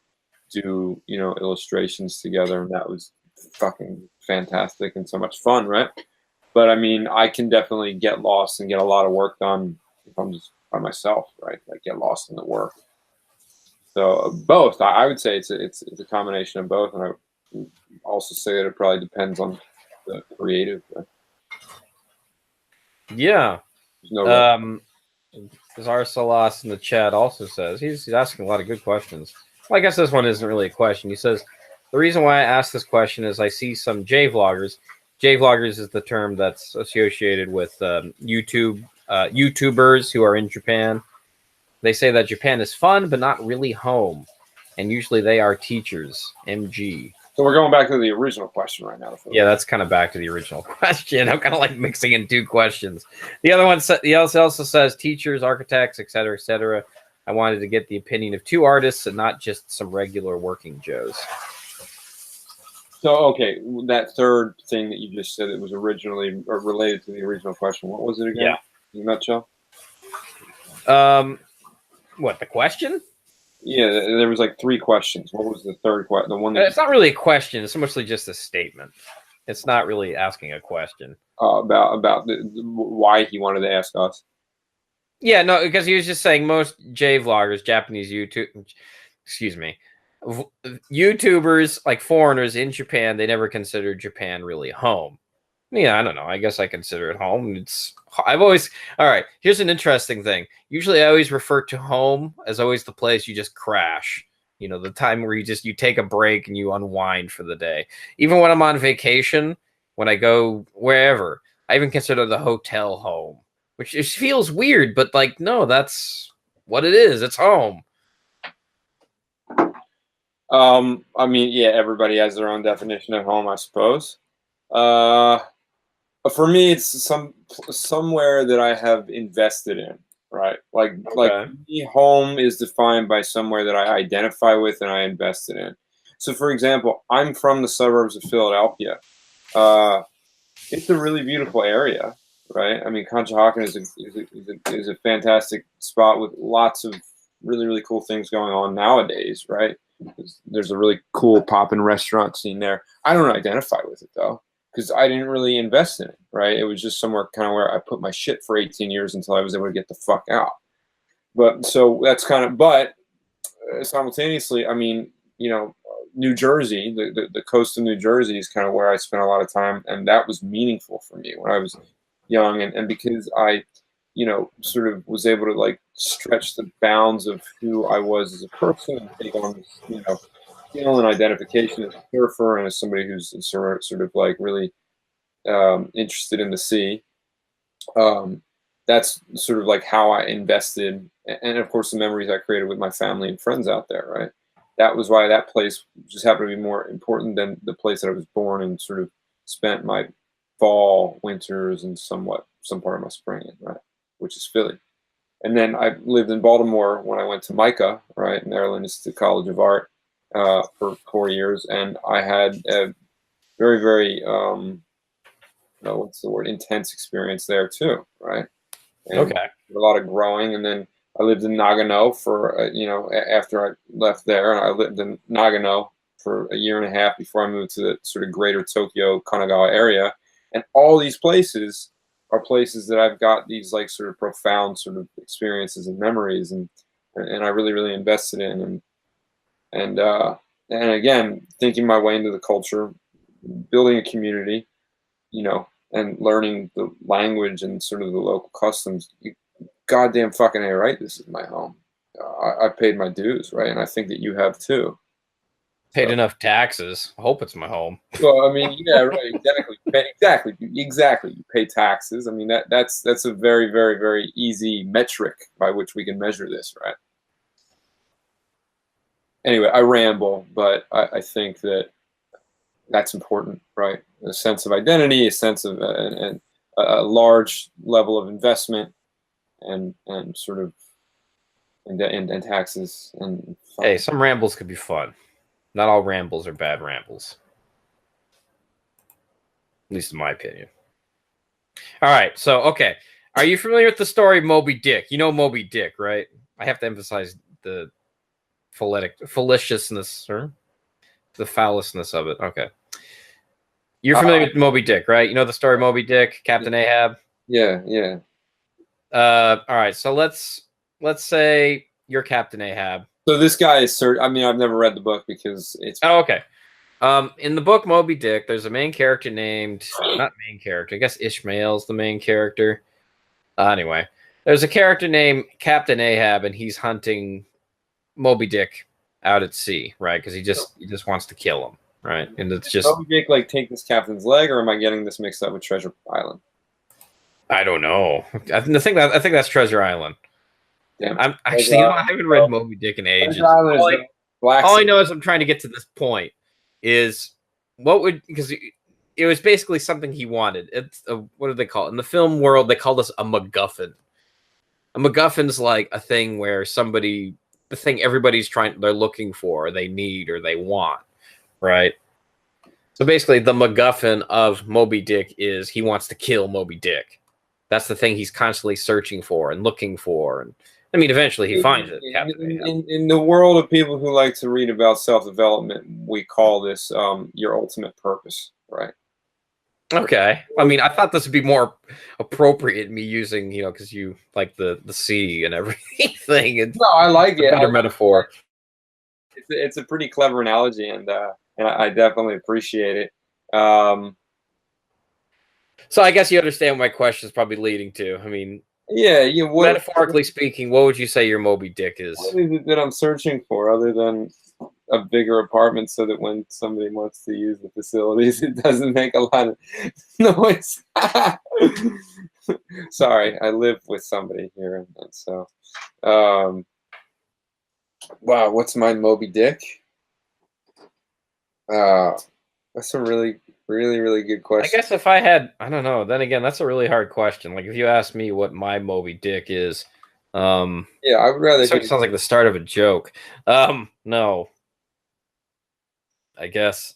do, you know, illustrations together, and that was fucking fantastic and so much fun, right? But I mean, I can definitely get lost and get a lot of work done if I'm just by myself, right? Like get lost in the work. So both, I would say it's a combination of both, and I would also say that it probably depends on the creative. Right? Yeah. No Zar Salas in the chat also says he's asking a lot of good questions. Well, I guess this one isn't really a question. He says, the reason why I asked this question is I see some J-vloggers. J-vloggers is the term that's associated with YouTubers who are in Japan. They say that Japan is fun, but not really home. And usually they are teachers. MG. So we're going back to the original question right now. Yeah, that's kind of back to the original question. I'm kind of like mixing in two questions. The other one, the also says teachers, architects, etc., etc. I wanted to get the opinion of two artists and not just some regular working Joes. So, okay, that third thing that you just said, it was originally or related to the original question. What was it again? Yeah. In a nutshell? What, the question? Yeah, there was like three questions. What was the third question? The one that it's not really a question. It's mostly just a statement. It's not really asking a question. About why he wanted to ask us. Yeah, no, because he was just saying most J-vloggers, Japanese YouTubers, like foreigners in Japan, they never consider Japan really home. Yeah, I don't know. I guess I consider it home. All right, here's an interesting thing. Usually I always refer to home as always the place you just crash. You know, the time where you take a break and you unwind for the day. Even when I'm on vacation, when I go wherever, I even consider the hotel home, which just feels weird, but like, no, that's what it is. It's home. I mean, yeah, everybody has their own definition of home, I suppose. For me, it's somewhere that I have invested in, right? Like me, home is defined by somewhere that I identify with and I invested in. So, for example, I'm from the suburbs of Philadelphia. It's a really beautiful area. right? I mean, Conshohocken is a fantastic spot with lots of really, really cool things going on nowadays, right? There's a really cool poppin' restaurant scene there. I don't identify with it though, because I didn't really invest in it, right? It was just somewhere kind of where I put my shit for 18 years until I was able to get the fuck out. But so that's kind of, but simultaneously, I mean, you know, New Jersey, the coast of New Jersey is kind of where I spent a lot of time, and that was meaningful for me when I was young, and because I, you know, sort of was able to like stretch the bounds of who I was as a person and take on this, you know, skill and identification as a surfer and as somebody who's sort of like really interested in the sea. That's sort of like how I invested, and of course the memories I created with my family and friends out there, right? That was why that place just happened to be more important than the place that I was born and sort of spent my fall, winters, and somewhat some part of my spring in, right? Which is Philly. And then I lived in Baltimore when I went to MICA, right, Maryland Institute College of Art, for 4 years, and I had a very, very what's the word, intense experience there too, right? And Okay. a lot of growing. And then I lived in Nagano for, you know, after I left there, and I lived in Nagano for a year and a half before I moved to the sort of greater Tokyo, Kanagawa area. And all these places are places that I've got these like sort of profound sort of experiences and memories, and I really, really invested in. And again, thinking my way into the culture, building a community, you know, and learning the language and sort of the local customs. You goddamn fucking A, right? This is my home. I paid my dues, right? And I think that you have too. Paid enough taxes. I hope it's my home. Well, I mean, yeah, right, exactly. You pay taxes. I mean, that's a very, very, very easy metric by which we can measure this, right? Anyway, I ramble, but I think that that's important, right? A sense of identity, a sense of a large level of investment, and sort of and taxes and fun. Hey, some rambles could be fun. Not all rambles are bad rambles. At least in my opinion. All right, so okay. Are you familiar with the story of Moby Dick? You know Moby Dick, right? I have to emphasize the fallaciousness or the phalousness of it. Okay. You're familiar with Moby Dick, right? You know the story of Moby Dick, Captain Ahab? Yeah. All right, so let's say you're Captain Ahab. So this guy is I mean, I've never read the book because it's okay. In the book Moby Dick, there's a main character named not main character. I guess Ishmael's the main character. Anyway, there's a character named Captain Ahab, and he's hunting Moby Dick out at sea, right? Because he just wants to kill him, right? And it's just Moby Dick like take this captain's leg, or am I getting this mixed up with Treasure Island? I don't know. I think that's Treasure Island. Damn. I'm actually, I haven't read Moby Dick in ages. All I know is I'm trying to get to this point is because it was basically something he wanted. It's what do they call it? In the film world, they call this a MacGuffin. A MacGuffin's like a thing where the thing everybody's they're looking for, or they need, or they want, right? So basically, the MacGuffin of Moby Dick is he wants to kill Moby Dick. That's the thing he's constantly searching for and looking for, and I mean, eventually he finds it. In the world of people who like to read about self-development, we call this your ultimate purpose, right? Okay. I mean, I thought this would be more appropriate, me using, because you like the sea and everything. No, I like it. Better metaphor. It's a pretty clever analogy, and I definitely appreciate it. So I guess you understand what my question is probably leading to. I mean, yeah. Metaphorically speaking, what would you say your Moby Dick is? What is it that I'm searching for, other than a bigger apartment, so that when somebody wants to use the facilities, it doesn't make a lot of noise? Sorry, I live with somebody here, and so. Wow, what's my Moby Dick? That's a really, really, really good question. I guess if I had, I don't know. Then again, that's a really hard question. Like if you ask me what my Moby Dick is, yeah, I would rather. It sounds like the start of a joke. No, I guess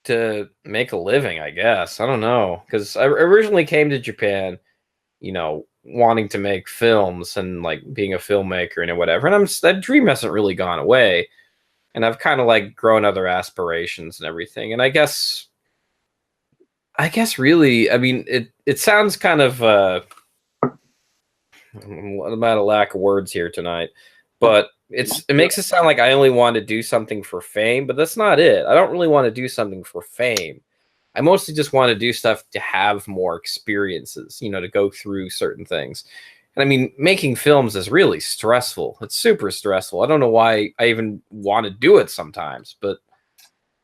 to make a living, I guess. I don't know, because I originally came to Japan, you know, wanting to make films and like being a filmmaker and whatever. And that dream hasn't really gone away. And I've kind of like grown other aspirations and everything. And I guess really, I mean, it sounds kind of I'm at a lack of words here tonight, but it makes it sound like I only want to do something for fame, but that's not it. I don't really want to do something for fame. I mostly just want to do stuff to have more experiences, you know, to go through certain things. And I mean, making films is really stressful. It's super stressful. I don't know why I even want to do it sometimes, but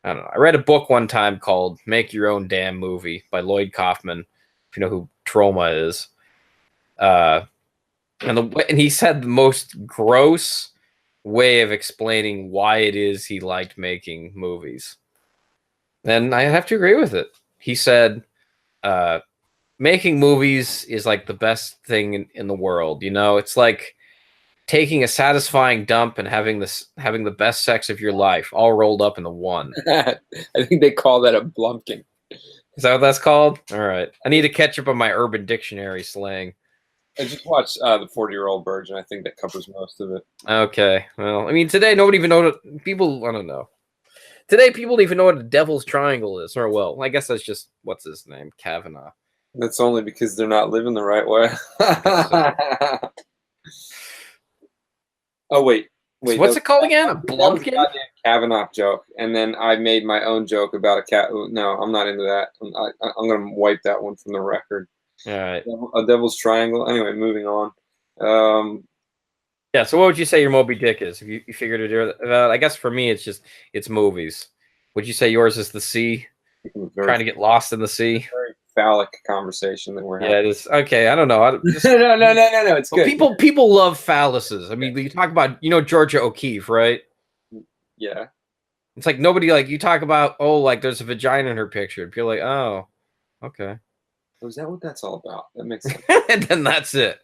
I don't know. I read a book one time called Make Your Own Damn Movie by Lloyd Kaufman, if you know who Troma is. And he said the most gross way of explaining why it is he liked making movies. And I have to agree with it. He said, making movies is like the best thing in the world. You know, it's like taking a satisfying dump and having the best sex of your life all rolled up into one. I think they call that a blumpkin. Is that what that's called? All right. I need to catch up on my Urban Dictionary slang. I just watched the 40-Year-Old Virgin. I think that covers most of it. Okay. Well, I mean, today nobody even know people. I don't know. Today people don't even know what a Devil's Triangle is. Or well, I guess that's just what's his name, Kavanaugh. That's only because they're not living the right way. Oh wait. So what's it called again? A blumpkin? Kavanaugh joke, and then I made my own joke about a cat. No, I'm not into that. I'm gonna wipe that one from the record. All right. A Devil's Triangle. Anyway, moving on. Yeah. So what would you say your Moby Dick is? If you figured it out, I guess for me it's movies. Would you say yours is the sea? Trying to get lost in the sea. Very phallic conversation that we're having. Yeah, it is. Okay, I don't know. No. It's good. People love phalluses. I mean, you talk about Georgia O'Keeffe, right? Yeah. It's like nobody like you talk about. Oh, like there's a vagina in her picture. And people are like, oh, okay. Oh, is that what that's all about? That makes sense. And then that's it.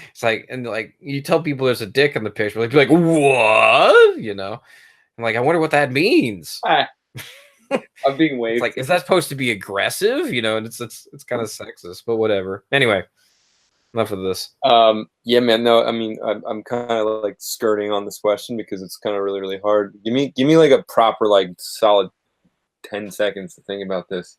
It's like, and like you tell people there's a dick in the picture, like be like, what? You know? I'm like, I wonder what that means. I'm being waved. It's like, is that supposed to be aggressive? You know, and it's kind of sexist, but whatever. Anyway, enough of this. Yeah, man. No, I mean, I'm kind of like skirting on this question because it's kind of really, really hard. Give me like a proper, like, solid 10 seconds to think about this.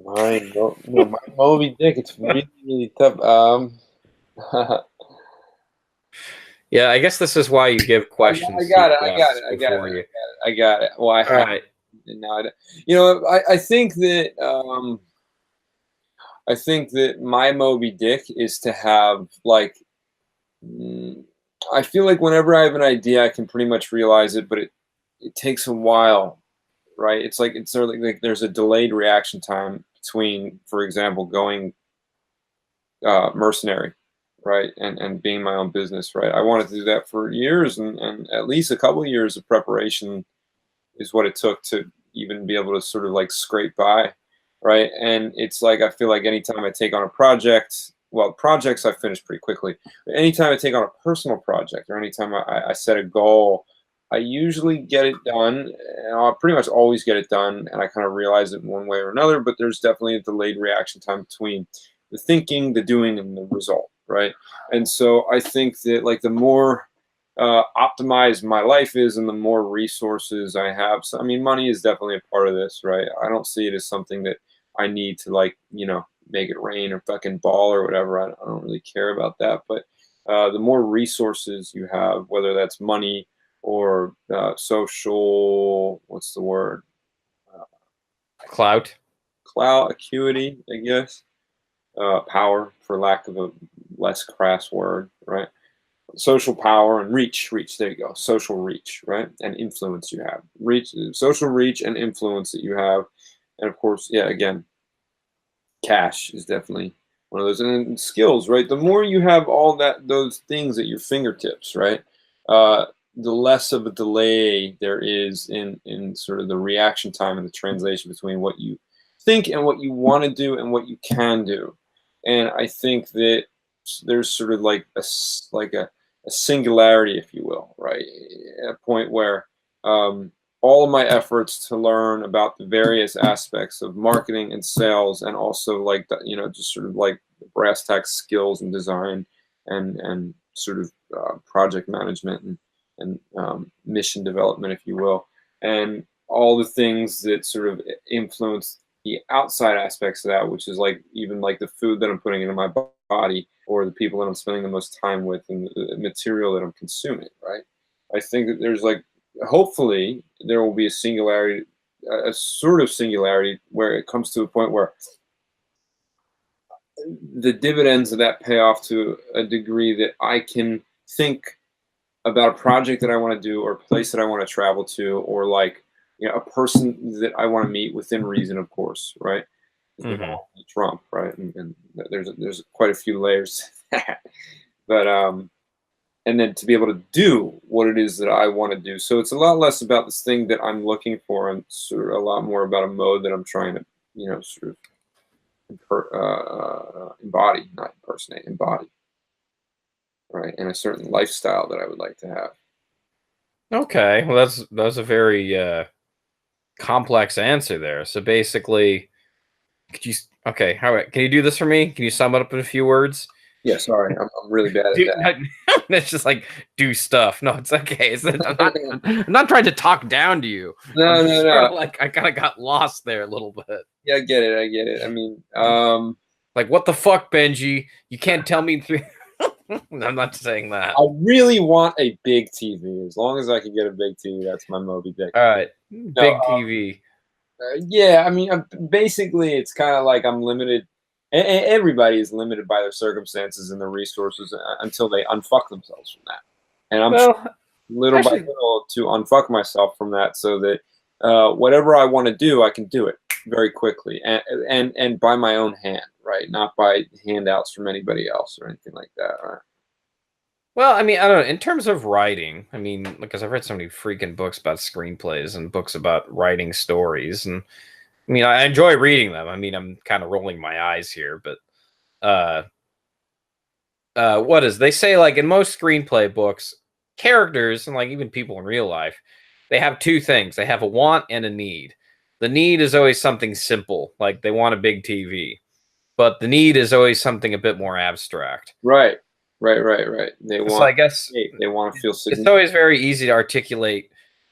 My Moby Dick. It's really, really tough. Yeah, I guess this is why you give questions. I got it. Well, all right. Now, I think that my Moby Dick is to have like. I feel like whenever I have an idea, I can pretty much realize it, but it takes a while, right? It's like like there's a delayed reaction time between, for example, going mercenary, right, and being my own business, right? I wanted to do that for years, and at least a couple of years of preparation is what it took to even be able to sort of like scrape by, right? And it's like I feel like anytime I take on a project. Well, projects I finish pretty quickly. But anytime I take on a personal project or anytime I set a goal, I usually get it done. And I'll pretty much always get it done. And I kind of realize it in one way or another. But there's definitely a delayed reaction time between the thinking, the doing, and the result, right? And so I think that like the more optimized my life is and the more resources I have. So, I mean, money is definitely a part of this, right? I don't see it as something that I need to like, make it rain or fucking ball or whatever. I don't really care about that. But the more resources you have, whether that's money or social, what's the word? Clout, acuity, I guess. Power, for lack of a less crass word, right? Social power and reach. There you go. Social reach, right? And influence you have. Social reach and influence that you have. And of course, yeah, again, cash is definitely one of those, and then skills, right? The more you have all those things at your fingertips, right? The less of a delay there is in sort of the reaction time and the translation between what you think and what you want to do and what you can do. And I think that there's sort of like a singularity, if you will, right? A point where all of my efforts to learn about the various aspects of marketing and sales, and also like the, just sort of like brass tacks skills and design and sort of project management and mission development, if you will, and all the things that sort of influence the outside aspects of that, which is like even like the food that I'm putting into my body, or the people that I'm spending the most time with, and the material that I'm consuming, right? I think that there's like, hopefully there will be a singularity, a sort of singularity, where it comes to a point where the dividends of that pay off to a degree that I can think about a project that I want to do, or a place that I want to travel to, or like, a person that I want to meet within reason, of course, right? Trump, right? And there's quite a few layers to that. But and then to be able to do what it is that I want to do. So it's a lot less about this thing that I'm looking for, and sort of a lot more about a mode that I'm trying to, sort of embody, not impersonate, embody, right? And a certain lifestyle that I would like to have. Okay, well, that's a very complex answer there. So basically, can you do this for me? Can you sum it up in a few words? Yeah, sorry, I'm really bad at that. It's just like, do stuff. No, it's okay. I'm not trying to talk down to you. No. Like, I kind of got lost there a little bit. Yeah, I get it. I mean, like, what the fuck, Benji? You can't tell me through. I'm not saying that. I really want a big TV. As long as I can get a big TV, that's my Moby Dick. All right, big TV. Yeah, I mean, basically, it's kind of like I'm limited. Everybody is limited by their circumstances and their resources until they unfuck themselves from that. And I'm little by little to unfuck myself from that, so that whatever I want to do, I can do it very quickly and by my own hand, right? Not by handouts from anybody else or anything like that, right? Well, I mean, I don't know. In terms of writing, I mean, because I've read so many freaking books about screenplays and books about writing stories, and I mean, I enjoy reading them. I mean, I'm kind of rolling my eyes here, but they say, like, in most screenplay books, characters, and like even people in real life, they have two things. They have a want and a need. The need is always something simple, like they want a big TV, but the need is always something a bit more abstract. Right. They want. So I guess they want to feel significant. It's always very easy to articulate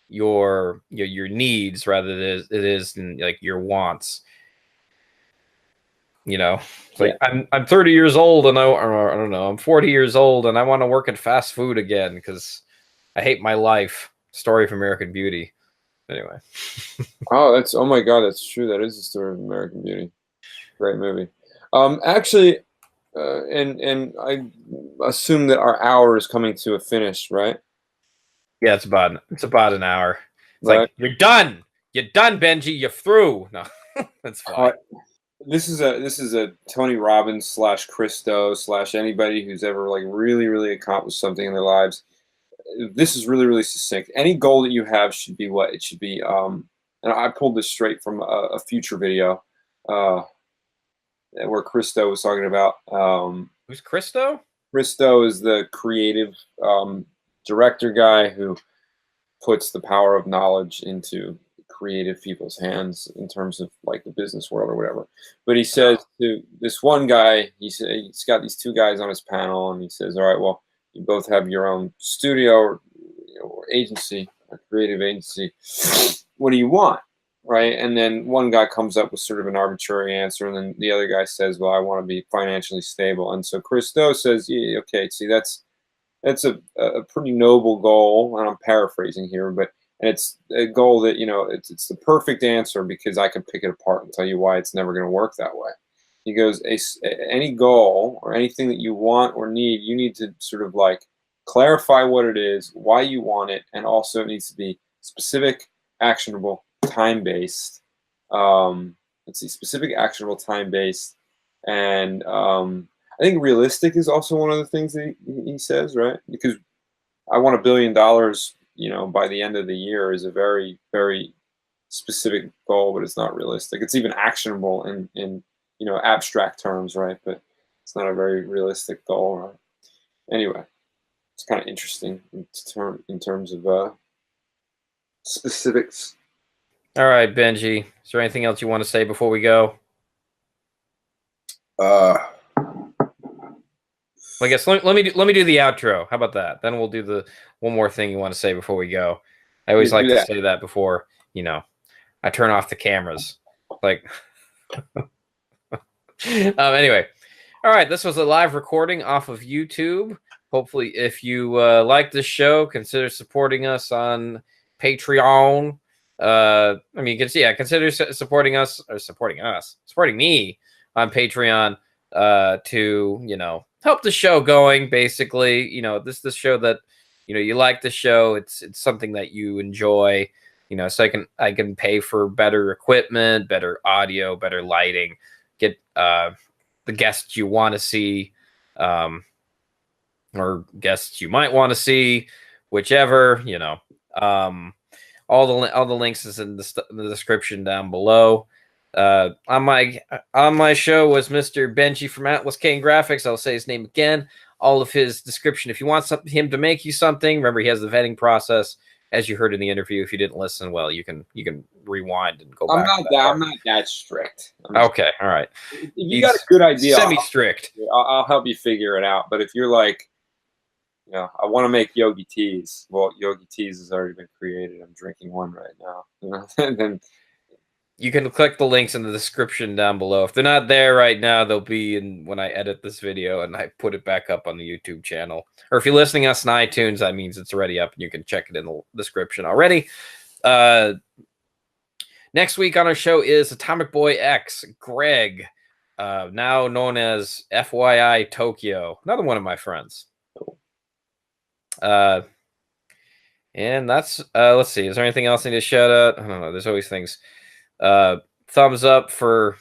your needs rather than it is in, like, your wants. It's like, I'm 30 years old and I don't know, I'm 40 years old and I want to work at fast food again because I hate my life. Story of American Beauty. Anyway. Oh my God, that's true. That is the story of American Beauty. Great movie. Actually, and I assume that our hour is coming to a finish, right? Yeah, it's about an hour. It's right. Like, you're done, Benji. You're through. No, that's fine. This is a Tony Robbins / Christo / anybody who's ever like really accomplished something in their lives. This is really succinct. Any goal that you have should be what it should be. And I pulled this straight from a future video where Christo was talking about. Who's Christo? Christo is the creative director guy who puts the power of knowledge into creative people's hands in terms of like the business world or whatever. But he says to this one guy, he's got these two guys on his panel, and he says, all right, well, you both have your own studio or agency, a creative agency. What do you want? Right? And then one guy comes up with sort of an arbitrary answer, and then the other guy says, well, I want to be financially stable. And so Christo says, yeah, okay, see, that's a pretty noble goal, and I'm paraphrasing here, but it's a goal that, it's the perfect answer because I can pick it apart and tell you why it's never going to work that way. He goes, any goal or anything that you want or need, you need to sort of like clarify what it is, why you want it, and also it needs to be specific, actionable, time-based. Let's see, specific, actionable, time-based, and I think realistic is also one of the things that he says, right? Because I want $1 billion, by the end of the year is a very specific goal, but it's not realistic. It's even actionable in abstract terms, right? But it's not a very realistic goal, right? Anyway, it's kind of interesting in terms of specifics. All right, Benji. Is there anything else you want to say before we go? I guess let me do the outro. How about that? Then we'll do the one more thing you want to say before we go. I always like to say that before, I turn off the cameras. Like, anyway. All right, this was a live recording off of YouTube. Hopefully, if you like this show, consider supporting us on Patreon. Consider supporting us or supporting me on Patreon to help the show going. Basically, this show that you like the show. It's something that you enjoy. So I can pay for better equipment, better audio, better lighting, get the guests you want to see, or guests you might want to see, whichever. All the links is in the description down below. On my show was Mr. Benji from Atlas Kane Graphics. I'll say his name again. All of his description. If you want him to make you something, remember he has the vetting process, as you heard in the interview. If you didn't listen, well, you can rewind and go back. I'm not that strict. Okay, all right. If you got a good idea, semi-strict. I'll help you figure it out. But if you're like, I want to make yogi teas. Well, yogi teas has already been created. I'm drinking one right now. And then you can click the links in the description down below. If they're not there right now, they'll be in when I edit this video and I put it back up on the YouTube channel. Or if you're listening to us on iTunes, that means it's already up and you can check it in the description already. Next week on our show is Atomic Boy X, Greg, now known as FYI Tokyo, another one of my friends. And that's let's see, is there anything else I need to shout out? I don't know, there's always things. Thumbs up for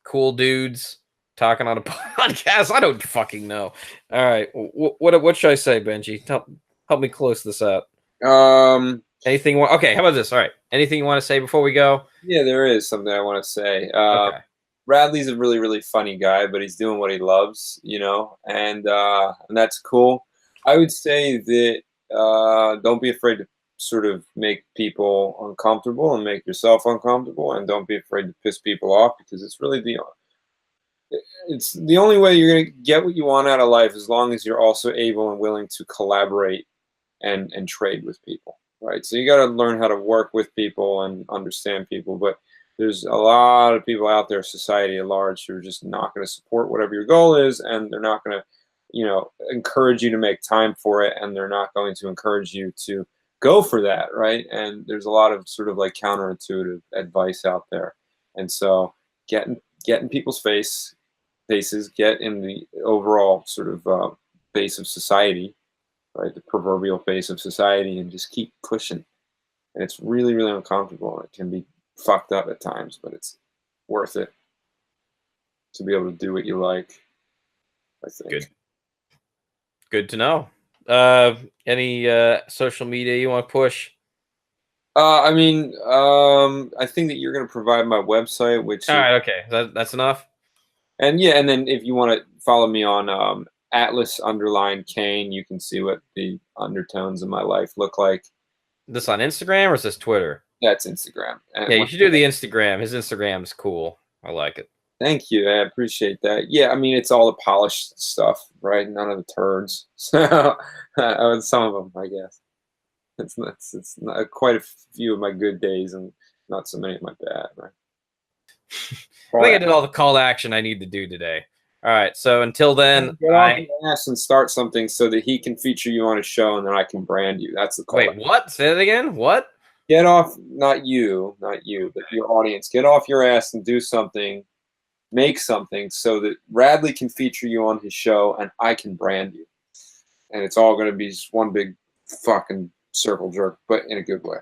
cool dudes talking on a podcast. I don't fucking know. All right, what should I say, Benji? Help me close this out. Anything? Okay, how about this? All right, anything you want to say before we go? Yeah, there is something I want to say. Okay. Radley's a really, really funny guy, but he's doing what he loves, and that's cool. I would say that don't be afraid to sort of make people uncomfortable and make yourself uncomfortable, and don't be afraid to piss people off, because it's really it's the only way you're going to get what you want out of life, as long as you're also able and willing to collaborate and trade with people, right? So you got to learn how to work with people and understand people, but there's a lot of people out there, society at large, who are just not going to support whatever your goal is, and they're not going to encourage you to make time for it, and they're not going to encourage you to go for that, right? And there's a lot of sort of like counterintuitive advice out there, and so get in people's faces, get in the overall sort of face of society, right? The proverbial face of society, and just keep pushing. And it's really, really uncomfortable. It can be fucked up at times, but it's worth it to be able to do what you like, I think. Good to know. Any social media you want to push? I think that you're going to provide my website, which... All right, okay. That's enough? And yeah, and then if you want to follow me on Atlas_Kane, you can see what the undertones of my life look like. This on Instagram or is this Twitter? That's Instagram. And yeah, you should do the Instagram. His Instagram is cool. I like it. Thank you. I appreciate that. Yeah, it's all the polished stuff, right? None of the turds. So, some of them, I guess. It's not, quite a few of my good days and not so many of my bad, right? I think I did all the call to action I need to do today. All right, so until then, get off your ass and start something so that he can feature you on a show and then I can brand you. That's the call. Wait, what? Say that again? What? Get off, not you, but your audience. Get off your ass and do something. Make something so that Radley can feature you on his show and I can brand you. And it's all going to be just one big fucking circle jerk, but in a good way.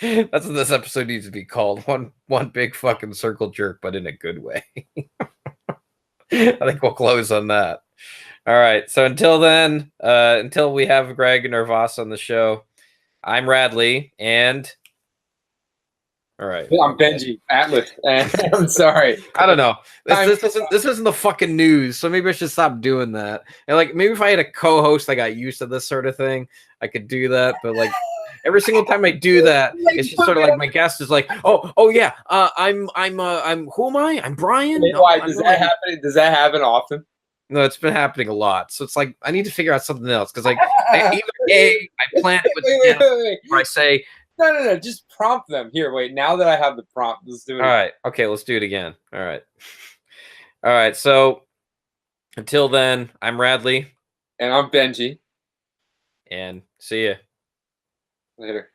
That's what this episode needs to be called. One big fucking circle jerk, but in a good way. I think we'll close on that. All right. So until then, until we have Greg and Voss on the show, I'm Radley, and all right. I'm Benji Atlas, and I'm sorry. I don't know. This isn't the fucking news, so maybe I should stop doing that. And like maybe if I had a co-host, I got used to this sort of thing, I could do that. But like every single time I do that, it's just sort of like my guest is like, oh yeah, I'm who am I? I'm Brian. No, Why does that happen? Does that happen often? No, it's been happening a lot. So it's like I need to figure out something else because like either A, I plan it with wait. Or I say. No. Just prompt them. Here, wait. Now that I have the prompt, let's do it. All right. Okay, let's do it again. All right. All right. So until then, I'm Radley. And I'm Benji. And see ya. Later.